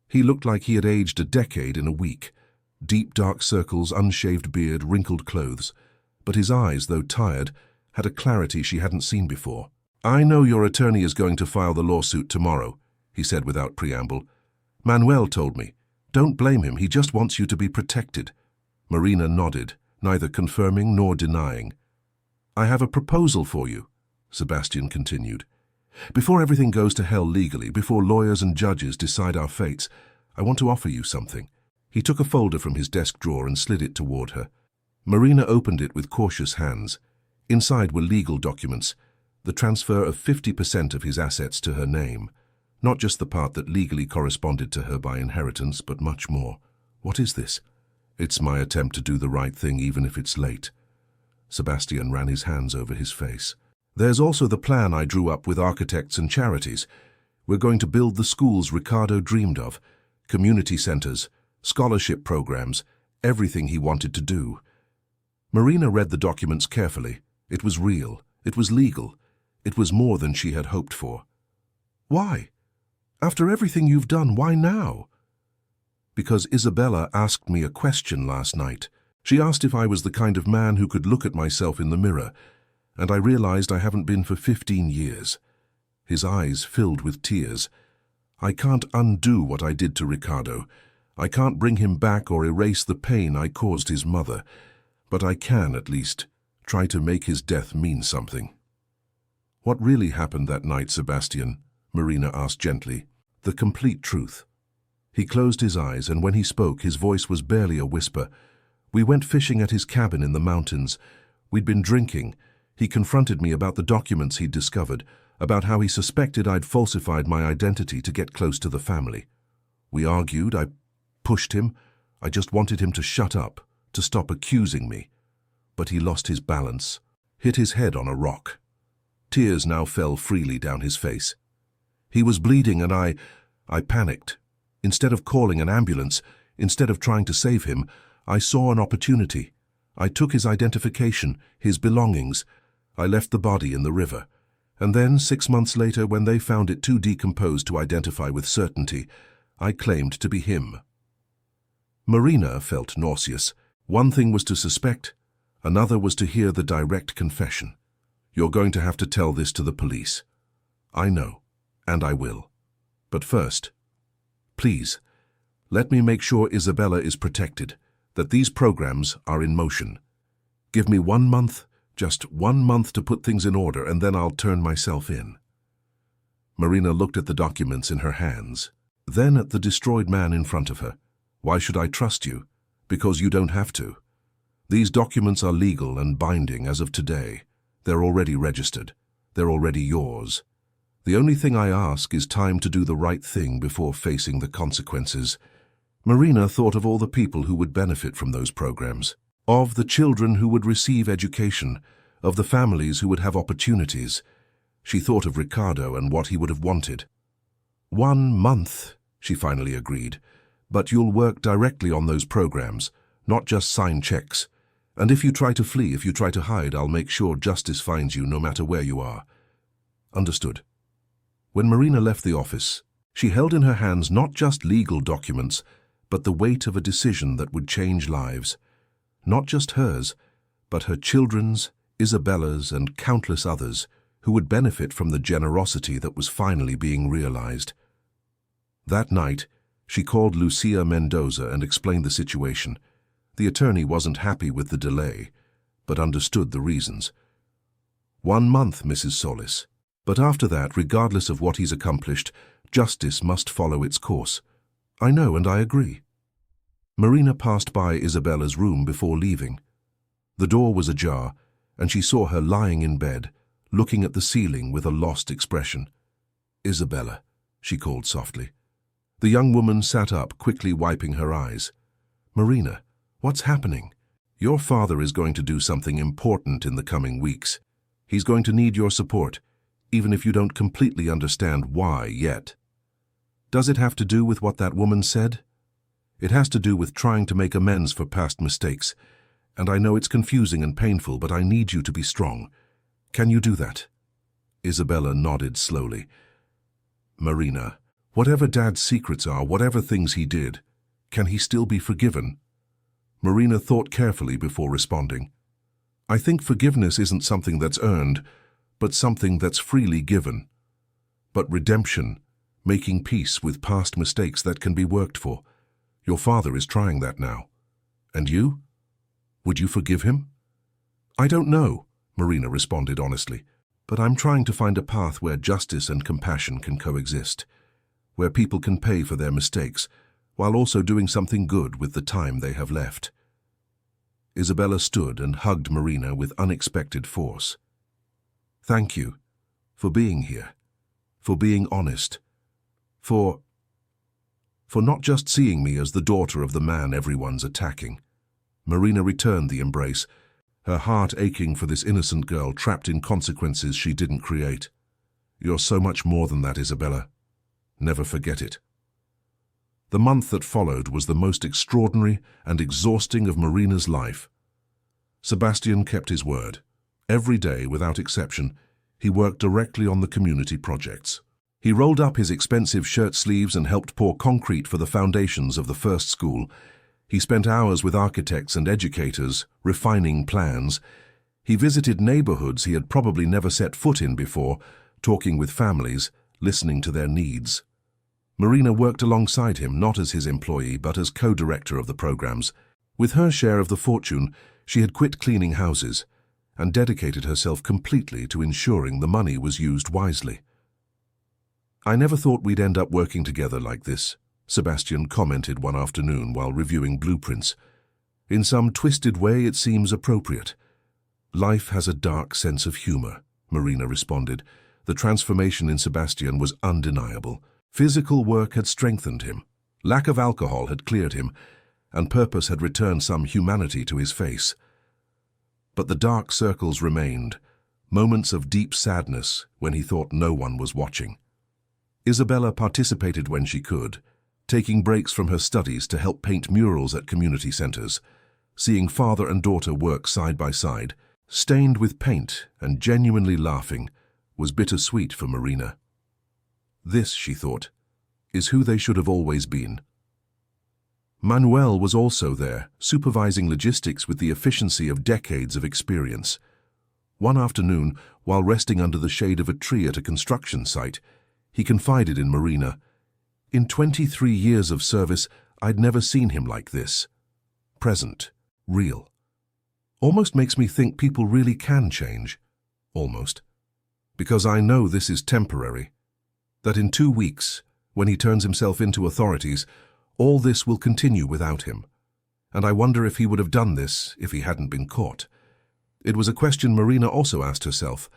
He looked like he had aged a decade in a week. Deep dark circles, unshaved beard, wrinkled clothes. But his eyes, though tired, had a clarity she hadn't seen before. I know your attorney is going to file the lawsuit tomorrow, he said without preamble. Manuel told me. Don't blame him, he just wants you to be protected. Marina nodded, neither confirming nor denying. I have a proposal for you, Sebastian continued. Before everything goes to hell legally, before lawyers and judges decide our fates, I want to offer you something. He took a folder from his desk drawer and slid it toward her. Marina opened it with cautious hands. Inside were legal documents, the transfer of 50% of his assets to her name. Not just the part that legally corresponded to her by inheritance, but much more. What is this? It's my attempt to do the right thing even if it's late. Sebastian ran his hands over his face. There's also the plan I drew up with architects and charities. We're going to build the schools Ricardo dreamed of, community centers, scholarship programs, everything he wanted to do. Marina read the documents carefully. It was real. It was legal. It was more than she had hoped for. Why? After everything you've done, why now? Because Isabella asked me a question last night. She asked if I was the kind of man who could look at myself in the mirror, and I realized I haven't been for 15 years. His eyes filled with tears. I can't undo what I did to Ricardo. I can't bring him back or erase the pain I caused his mother, but I can, at least, try to make his death mean something. What really happened that night, Sebastian? Marina asked gently. The complete truth. He closed his eyes, and when he spoke, his voice was barely a whisper. We went fishing at his cabin in the mountains. We'd been drinking. He confronted me about the documents he'd discovered, about how he suspected I'd falsified my identity to get close to the family. We argued. I pushed him. I just wanted him to shut up, to stop accusing me. But he lost his balance, hit his head on a rock. Tears now fell freely down his face. He was bleeding, and I panicked. Instead of calling an ambulance, instead of trying to save him, I saw an opportunity. I took his identification, his belongings. I left the body in the river. And then, 6 months later, when they found it too decomposed to identify with certainty, I claimed to be him. Marina felt nauseous. One thing was to suspect, another was to hear the direct confession. You're going to have to tell this to the police. I know, and I will. But first, please, let me make sure Isabella is protected, that these programs are in motion. Give me 1 month, just 1 month to put things in order, and then I'll turn myself in. Marina looked at the documents in her hands, then at the destroyed man in front of her. Why should I trust you? Because you don't have to. These documents are legal and binding as of today. They're already registered. They're already yours. The only thing I ask is time to do the right thing before facing the consequences. Marina thought of all the people who would benefit from those programs, of the children who would receive education, of the families who would have opportunities. She thought of Ricardo and what he would have wanted. 1 month, she finally agreed. But you'll work directly on those programs, not just sign checks. And if you try to flee, if you try to hide, I'll make sure justice finds you no matter where you are. Understood. When Marina left the office, She held in her hands not just legal documents, but the weight of a decision that would change lives. Not just hers, but her children's, Isabella's, and countless others who would benefit from the generosity that was finally being realized. That night, she called Lucia Mendoza and explained the situation. The attorney wasn't happy with the delay, but understood the reasons. 1 month, Mrs. Solis. But after that, regardless of what he's accomplished, justice must follow its course. I know, and I agree. Marina passed by Isabella's room before leaving. The door was ajar, and she saw her lying in bed, looking at the ceiling with a lost expression. Isabella, she called softly. The young woman sat up, quickly wiping her eyes. Marina, what's happening? Your father is going to do something important in the coming weeks. He's going to need your support, even if you don't completely understand why yet. Does it have to do with what that woman said? It has to do with trying to make amends for past mistakes, and I know it's confusing and painful, but I need you to be strong. Can you do that? Isabella nodded slowly. Marina, whatever Dad's secrets are, whatever things he did, can he still be forgiven? Marina thought carefully before responding. I think forgiveness isn't something that's earned, but something that's freely given. But redemption, making peace with past mistakes, that can be worked for. Your father is trying that now. And you? Would you forgive him? I don't know, Marina responded honestly, but I'm trying to find a path where justice and compassion can coexist, where people can pay for their mistakes, while also doing something good with the time they have left. Isabella stood and hugged Marina with unexpected force. Thank you for being here, for being honest, for not just seeing me as the daughter of the man everyone's attacking. Marina returned the embrace, her heart aching for this innocent girl trapped in consequences she didn't create. You're so much more than that, Isabella. Never forget it. The month that followed was the most extraordinary and exhausting of Marina's life. Sebastian kept his word. Every day, without exception, he worked directly on the community projects. He rolled up his expensive shirt sleeves and helped pour concrete for the foundations of the first school. He spent hours with architects and educators, refining plans. He visited neighborhoods he had probably never set foot in before, talking with families, listening to their needs. Marina worked alongside him, not as his employee, but as co-director of the programs. With her share of the fortune, she had quit cleaning houses and dedicated herself completely to ensuring the money was used wisely. I never thought we'd end up working together like this, Sebastian commented one afternoon while reviewing blueprints. In some twisted way, it seems appropriate. Life has a dark sense of humor, Marina responded. The transformation in Sebastian was undeniable. Physical work had strengthened him, lack of alcohol had cleared him, and purpose had returned some humanity to his face. But the dark circles remained, moments of deep sadness when he thought no one was watching. Isabella participated when she could, taking breaks from her studies to help paint murals at community centers. Seeing father and daughter work side by side, stained with paint and genuinely laughing, was bittersweet for Marina. This, she thought, is who they should have always been. Manuel was also there, supervising logistics with the efficiency of decades of experience. One afternoon, while resting under the shade of a tree at a construction site, he confided in Marina, "In 23 years of service, I'd never seen him like this. Present, real. Almost makes me think people really can change. Almost. Because I know this is temporary. That in 2 weeks, when he turns himself into authorities, all this will continue without him. And I wonder if he would have done this if he hadn't been caught." It was a question Marina also asked herself.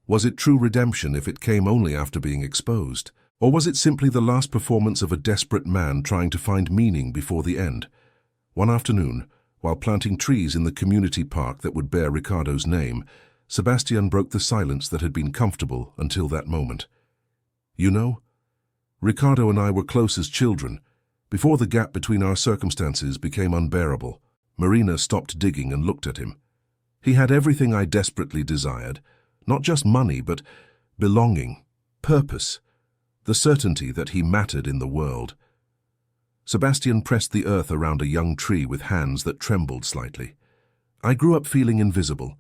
Was it true redemption if it came only after being exposed? Or was it simply the last performance of a desperate man trying to find meaning before the end? One afternoon, while planting trees in the community park that would bear Ricardo's name, Sebastian broke the silence that had been comfortable until that moment. "You know, Ricardo and I were close as children, before the gap between our circumstances became unbearable." Marina stopped digging and looked at him. "He had everything I desperately desired, not just money, but belonging, purpose. the certainty that he mattered in the world. Sebastian pressed the earth around a young tree with hands that trembled slightly. I grew up feeling invisible.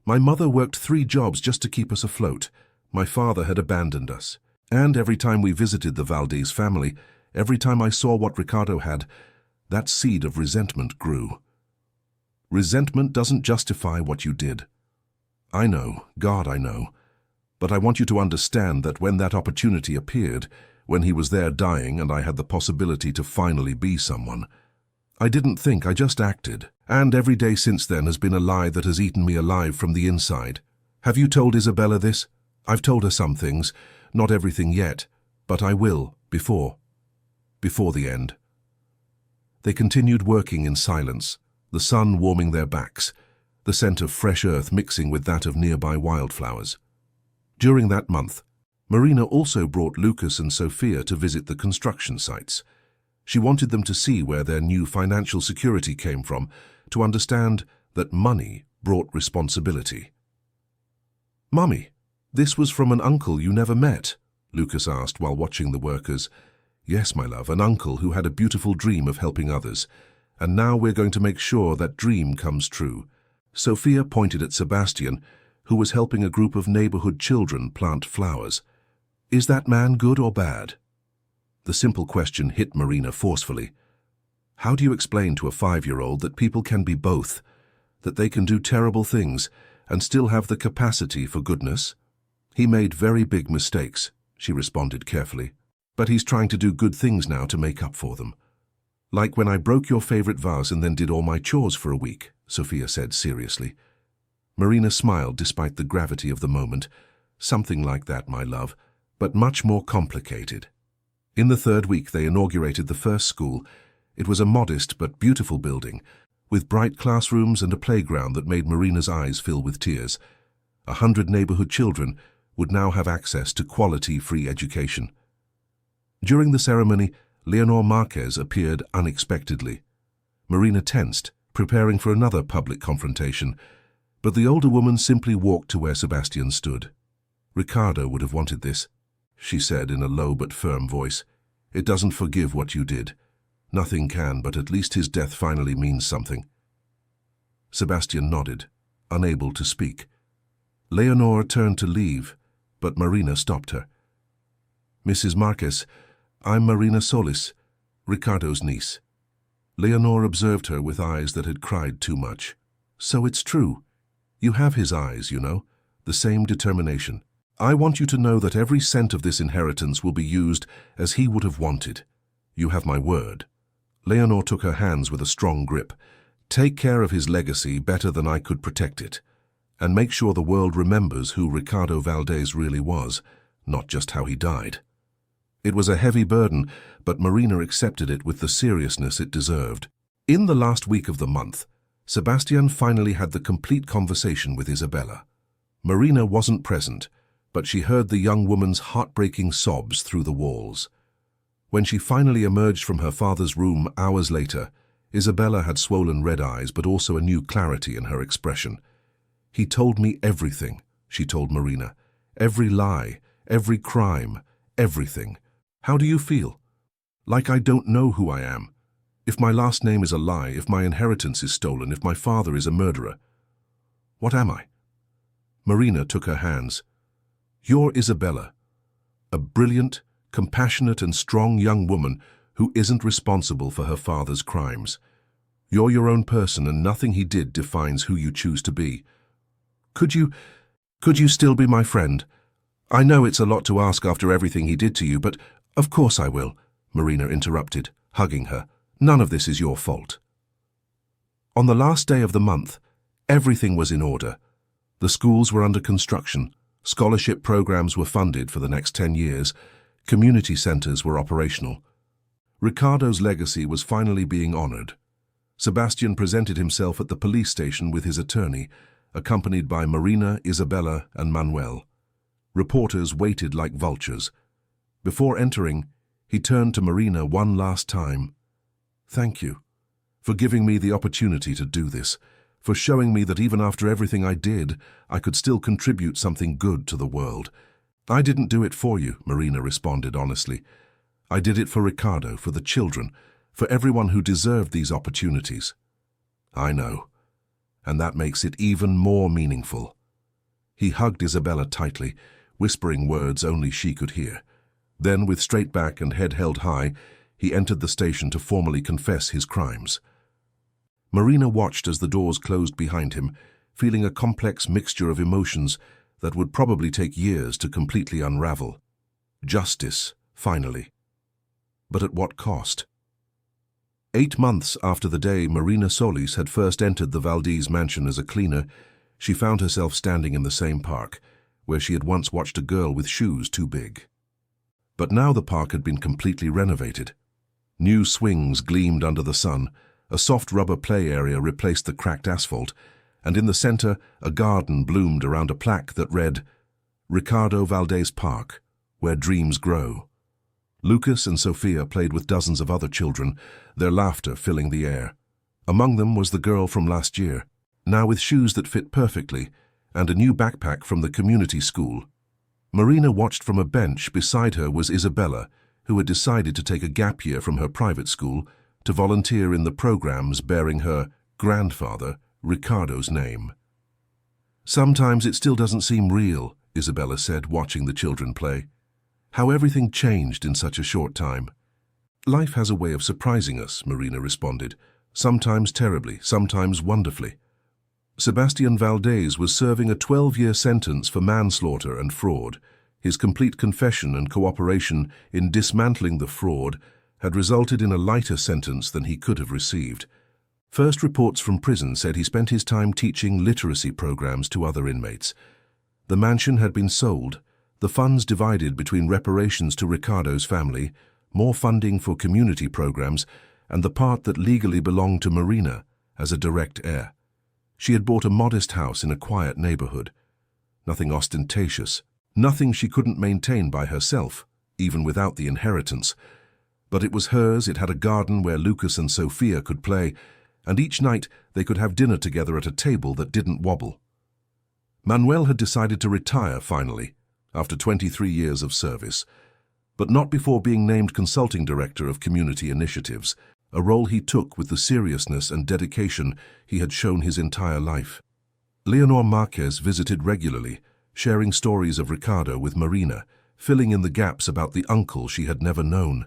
My mother worked 3 jobs just to keep us afloat. My father had abandoned us. And every time we visited the Valdez family, every time I saw what Ricardo had, that seed of resentment grew. Resentment doesn't justify what you did. I know, God, I know. But I want you to understand that when that opportunity appeared, when he was there dying and I had the possibility to finally be someone, I didn't think, I just acted. And every day since then has been a lie that has eaten me alive from the inside. Have you told Isabella this? I've told her some things, not everything yet, but I will, before the end. They continued working in silence, the sun warming their backs, the scent of fresh earth mixing with that of nearby wildflowers. During that month, Marina also brought Lucas and Sophia to visit the construction sites. She wanted them to see where their new financial security came from, to understand that money brought responsibility. "Mummy, this was from an uncle you never met?" Lucas asked while watching the workers. "Yes, my love, an uncle who had a beautiful dream of helping others, and now we're going to make sure that dream comes true." Sophia pointed at Sebastian, who was helping a group of neighborhood children plant flowers. "Is that man good or bad?" The simple question hit Marina forcefully. How do you explain to a 5-year-old that people can be both, that they can do terrible things and still have the capacity for goodness? "He made very big mistakes," she responded carefully, "but he's trying to do good things now to make up for them. Like when I broke your favorite vase and then did all my chores for a week," Sophia said seriously. Marina smiled despite the gravity of the moment. "Something like that, my love, but much more complicated." In the 3rd week they inaugurated the first school. It was a modest but beautiful building, with bright classrooms and a playground that made Marina's eyes fill with tears. 100 neighborhood children would now have access to quality free education. During the ceremony, Leonor Marquez appeared unexpectedly. Marina tensed, preparing for another public confrontation, but the older woman simply walked to where Sebastian stood. "Ricardo would have wanted this," she said in a low but firm voice. "It doesn't forgive what you did. Nothing can, but at least his death finally means something." Sebastian nodded, unable to speak. Leonor turned to leave, but Marina stopped her. "Mrs. Marquez, I'm Marina Solis, Ricardo's niece." Leonor observed her with eyes that had cried too much. "So it's true. You have his eyes, you know, the same determination. I want you to know that every cent of this inheritance will be used as he would have wanted. You have my word." Leonor took her hands with a strong grip. "Take care of his legacy better than I could protect it, and make sure the world remembers who Ricardo Valdez really was, not just how he died." It was a heavy burden, but Marina accepted it with the seriousness it deserved. In the last week of the month, Sebastian finally had the complete conversation with Isabella. Marina wasn't present, but she heard the young woman's heartbreaking sobs through the walls. When she finally emerged from her father's room hours later, Isabella had swollen red eyes but also a new clarity in her expression. "He told me everything," she told Marina. "Every lie, every crime, everything. How do you feel?" "Like I don't know who I am. If my last name is a lie, if my inheritance is stolen, if my father is a murderer, what am I?" Marina took her hands. "You're Isabella, a brilliant, compassionate and strong young woman who isn't responsible for her father's crimes. You're your own person and nothing he did defines who you choose to be. Could you still be my friend? I know it's a lot to ask after everything he did to you, but of course I will," Marina interrupted, hugging her. "None of this is your fault." On the last day of the month, everything was in order. The schools were under construction, scholarship programs were funded for the next 10 years, community centers were operational. Ricardo's legacy was finally being honored. Sebastian presented himself at the police station with his attorney, accompanied by Marina, Isabella, and Manuel. Reporters waited like vultures. Before entering, he turned to Marina one last time. "Thank you for giving me the opportunity to do this, for showing me that even after everything I did, I could still contribute something good to the world. "I didn't do it for you," Marina responded honestly. "I did it for Ricardo, for the children, for everyone who deserved these opportunities." "I know, and that makes it even more meaningful." He hugged Isabella tightly, whispering words only she could hear. Then, with straight back and head held high, he entered the station to formally confess his crimes. Marina watched as the doors closed behind him, feeling a complex mixture of emotions that would probably take years to completely unravel. Justice, finally. But at what cost? 8 months after the day Marina Solis had first entered the Valdez mansion as a cleaner, she found herself standing in the same park, where she had once watched a girl with shoes too big. But now the park had been completely renovated. New swings gleamed under the sun, a soft rubber play area replaced the cracked asphalt, and in the center a garden bloomed around a plaque that read, "Ricardo Valdez Park, where dreams grow." Lucas and Sophia played with dozens of other children, their laughter filling the air. Among them was the girl from last year, now with shoes that fit perfectly, and a new backpack from the community school. Marina watched from a bench. Beside her was Isabella, who had decided to take a gap year from her private school to volunteer in the programs bearing her grandfather, Ricardo's name. "Sometimes it still doesn't seem real," Isabella said, watching the children play. "How everything changed in such a short time." "Life has a way of surprising us," Marina responded, "sometimes terribly, sometimes wonderfully." Sebastian Valdez was serving a 12-year sentence for manslaughter and fraud. His complete confession and cooperation in dismantling the fraud had resulted in a lighter sentence than he could have received. First reports from prison said he spent his time teaching literacy programs to other inmates. The mansion had been sold, the funds divided between reparations to Ricardo's family, more funding for community programs, and the part that legally belonged to Marina as a direct heir. She had bought a modest house in a quiet neighborhood. Nothing ostentatious, nothing she couldn't maintain by herself, even without the inheritance. But it was hers. It had a garden where Lucas and Sophia could play, and each night they could have dinner together at a table that didn't wobble. Manuel had decided to retire finally, after 23 years of service, but not before being named consulting director of community initiatives, a role he took with the seriousness and dedication he had shown his entire life. Leonor Marquez visited regularly, sharing stories of Ricardo with Marina, filling in the gaps about the uncle she had never known.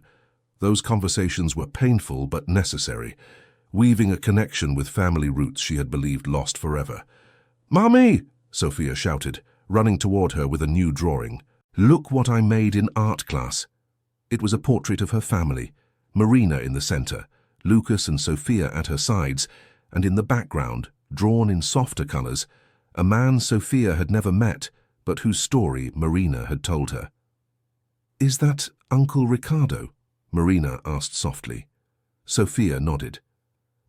Those conversations were painful but necessary, weaving a connection with family roots she had believed lost forever. "Mommy!" Sophia shouted, running toward her with a new drawing. "Look what I made in art class." It was a portrait of her family, Marina in the center, Lucas and Sophia at her sides, and in the background, drawn in softer colors, a man Sophia had never met, but whose story Marina had told her. "Is that Uncle Ricardo?" Marina asked softly. Sophia nodded.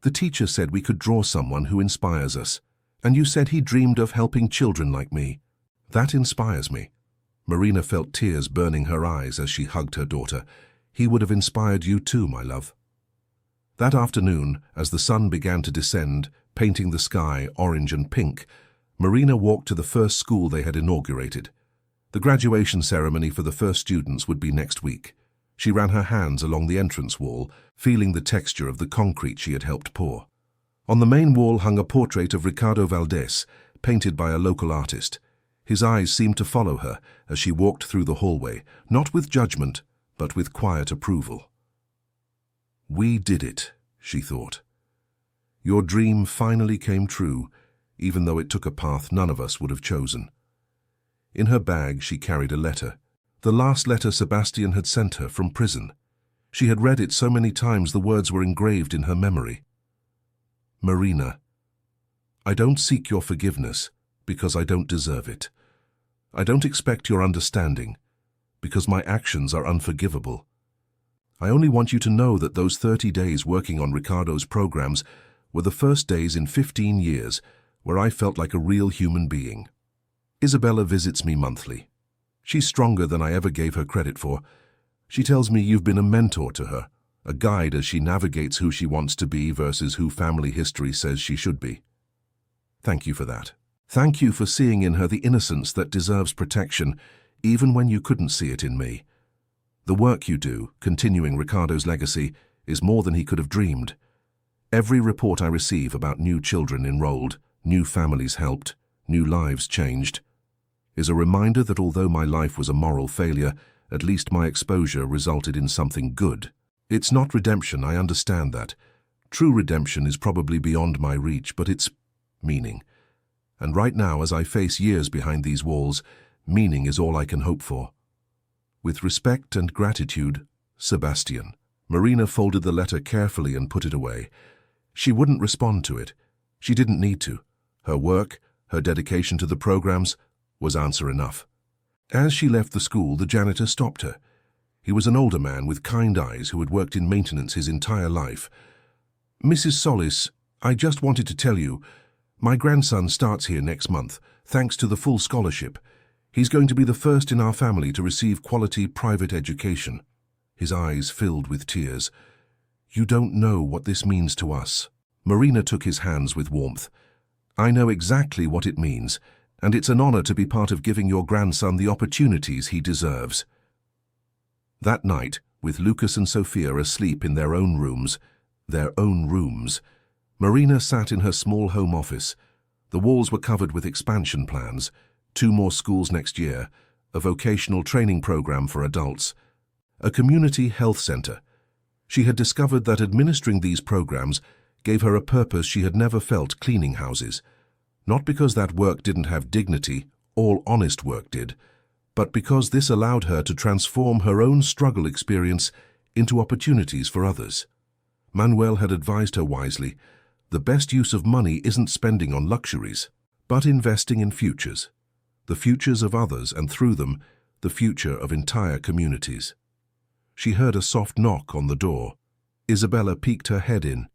"The teacher said we could draw someone who inspires us, and you said he dreamed of helping children like me. That inspires me." Marina felt tears burning her eyes as she hugged her daughter. "He would have inspired you too, my love." That afternoon, as the sun began to descend, painting the sky orange and pink, Marina walked to the first school they had inaugurated. The graduation ceremony for the first students would be next week. She ran her hands along the entrance wall, feeling the texture of the concrete she had helped pour. On the main wall hung a portrait of Ricardo Valdez, painted by a local artist. His eyes seemed to follow her as she walked through the hallway, not with judgment, but with quiet approval. "We did it," she thought. "Your dream finally came true, even though it took a path none of us would have chosen." In her bag she carried a letter. The last letter Sebastian had sent her from prison. She had read it so many times the words were engraved in her memory. "Marina, I don't seek your forgiveness because I don't deserve it. I don't expect your understanding because my actions are unforgivable. I only want you to know that those 30 days working on Ricardo's programs were the first days in 15 years where I felt like a real human being. Isabella visits me monthly. She's stronger than I ever gave her credit for. She tells me you've been a mentor to her, a guide as she navigates who she wants to be versus who family history says she should be. Thank you for that. Thank you for seeing in her the innocence that deserves protection, even when you couldn't see it in me. The work you do, continuing Ricardo's legacy, is more than he could have dreamed. Every report I receive about new children enrolled, new families helped, new lives changed, is a reminder that although my life was a moral failure, at least my exposure resulted in something good. It's not redemption, I understand that. True redemption is probably beyond my reach, but it's meaning. And right now, as I face years behind these walls, meaning is all I can hope for. With respect and gratitude, Sebastian. Marina folded the letter carefully and put it away. She wouldn't respond to it. She didn't need to. Her work, her dedication to the programs, was answer enough. As she left the school, the janitor stopped her. He was an older man with kind eyes who had worked in maintenance his entire life. "Mrs. Solis, I just wanted to tell you, my grandson starts here next month, thanks to the full scholarship. He's going to be the first in our family to receive quality private education." His eyes filled with tears. "You don't know what this means to us." Marina took his hands with warmth. "I know exactly what it means, and it's an honor to be part of giving your grandson the opportunities he deserves." That night, with Lucas and Sophia asleep in their own rooms, Marina sat in her small home office. The walls were covered with expansion plans, 2 more schools next year, a vocational training program for adults, a community health center. She had discovered that administering these programs gave her a purpose she had never felt cleaning houses. Not because that work didn't have dignity, all honest work did, but because this allowed her to transform her own struggle experience into opportunities for others. Manuel had advised her wisely, the best use of money isn't spending on luxuries, but investing in futures. The futures of others, and through them, the future of entire communities. She heard a soft knock on the door. Isabella peeked her head in.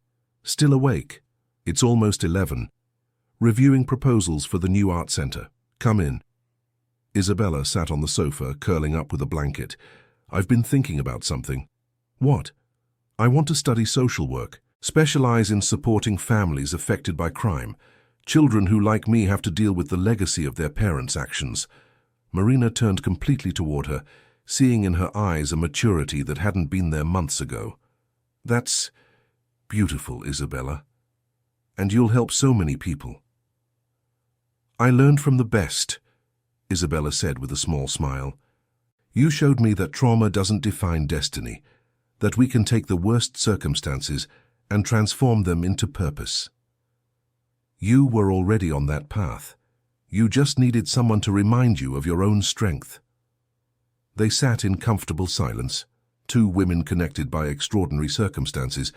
"Still awake? It's almost 11. Reviewing proposals for the new art center. Come in." Isabella sat on the sofa, curling up with a blanket. "I've been thinking about something." "What?" "I want to study social work, specialize in supporting families affected by crime, children who, like me, have to deal with the legacy of their parents' actions." Marina turned completely toward her, seeing in her eyes a maturity that hadn't been there months ago. "That's beautiful, Isabella. And you'll help so many people." "I learned from the best," Isabella said with a small smile. "You showed me that trauma doesn't define destiny, that we can take the worst circumstances and transform them into purpose. You were already on that path. You just needed someone to remind you of your own strength." They sat in comfortable silence, 2 women connected by extraordinary circumstances,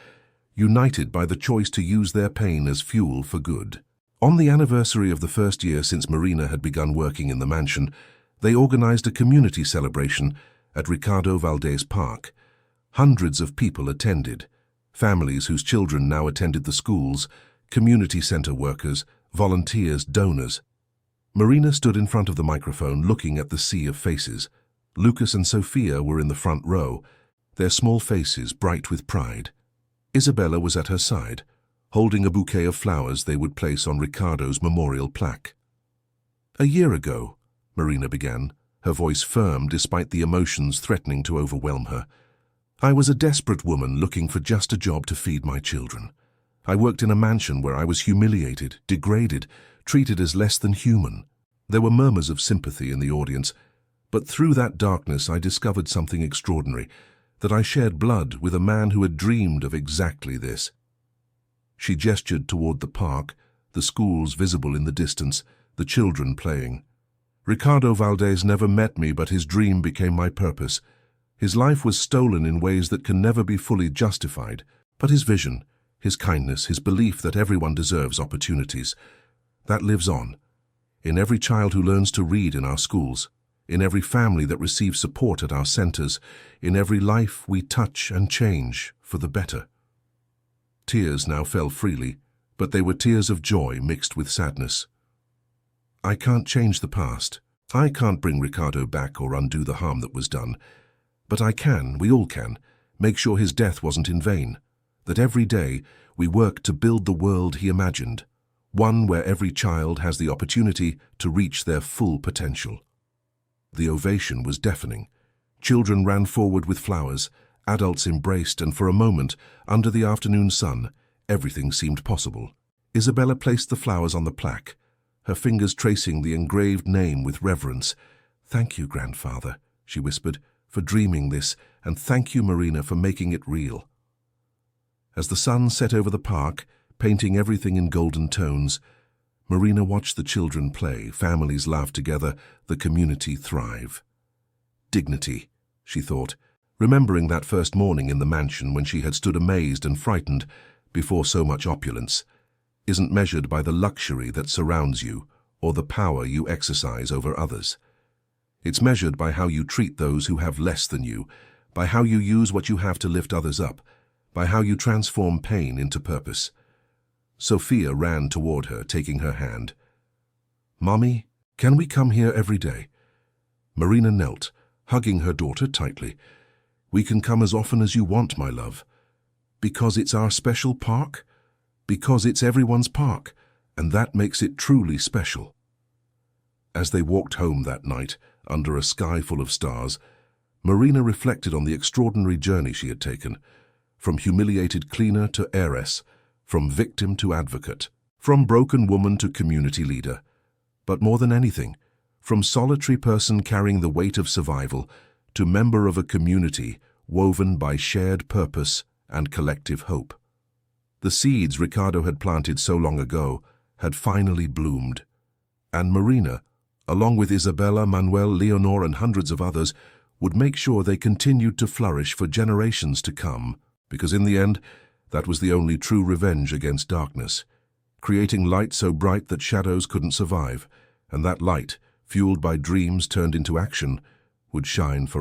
united by the choice to use their pain as fuel for good. On the anniversary of the first year since Marina had begun working in the mansion, they organized a community celebration at Ricardo Valdez Park. Hundreds of people attended, families whose children now attended the schools, community center workers, volunteers, donors. Marina stood in front of the microphone looking at the sea of faces. Lucas and Sophia were in the front row, their small faces bright with pride. Isabella was at her side, holding a bouquet of flowers they would place on Ricardo's memorial plaque. "A year ago," Marina began, her voice firm despite the emotions threatening to overwhelm her, "I was a desperate woman looking for just a job to feed my children. I worked in a mansion where I was humiliated, degraded, treated as less than human. There were murmurs of sympathy in the audience, but through that darkness I discovered something extraordinary, that I shared blood with a man who had dreamed of exactly this." She gestured toward the park, the schools visible in the distance, the children playing. "Ricardo Valdez never met me, but his dream became my purpose. His life was stolen in ways that can never be fully justified, but his vision, his kindness, his belief that everyone deserves opportunities, that lives on. In every child who learns to read in our schools, in every family that receives support at our centers, in every life we touch and change for the better." Tears now fell freely, but they were tears of joy mixed with sadness. "I can't change the past. I can't bring Ricardo back or undo the harm that was done. But I can, we all can, make sure his death wasn't in vain, that every day we work to build the world he imagined, one where every child has the opportunity to reach their full potential." The ovation was deafening. Children ran forward with flowers, adults embraced, and for a moment, under the afternoon sun, everything seemed possible. Isabella placed the flowers on the plaque, her fingers tracing the engraved name with reverence. "Thank you, grandfather," she whispered, "for dreaming this, and thank you, Marina, for making it real." As the sun set over the park, painting everything in golden tones, Marina watched the children play, families laugh together, the community thrive. Dignity, she thought, remembering that first morning in the mansion when she had stood amazed and frightened before so much opulence, isn't measured by the luxury that surrounds you or the power you exercise over others. It's measured by how you treat those who have less than you, by how you use what you have to lift others up, by how you transform pain into purpose. Sophia ran toward her, taking her hand. "Mommy, can we come here every day?" Marina knelt, hugging her daughter tightly. "We can come as often as you want, my love. Because it's our special park? Because it's everyone's park, and that makes it truly special." As they walked home that night, under a sky full of stars, Marina reflected on the extraordinary journey she had taken, from humiliated cleaner to heiress, from victim to advocate, from broken woman to community leader, but more than anything, from solitary person carrying the weight of survival to member of a community woven by shared purpose and collective hope. The seeds Ricardo had planted so long ago had finally bloomed, and Marina, along with Isabella, Manuel, Leonor, and hundreds of others, would make sure they continued to flourish for generations to come, because in the end, that was the only true revenge against darkness, creating light so bright that shadows couldn't survive, and that light, fueled by dreams turned into action, would shine for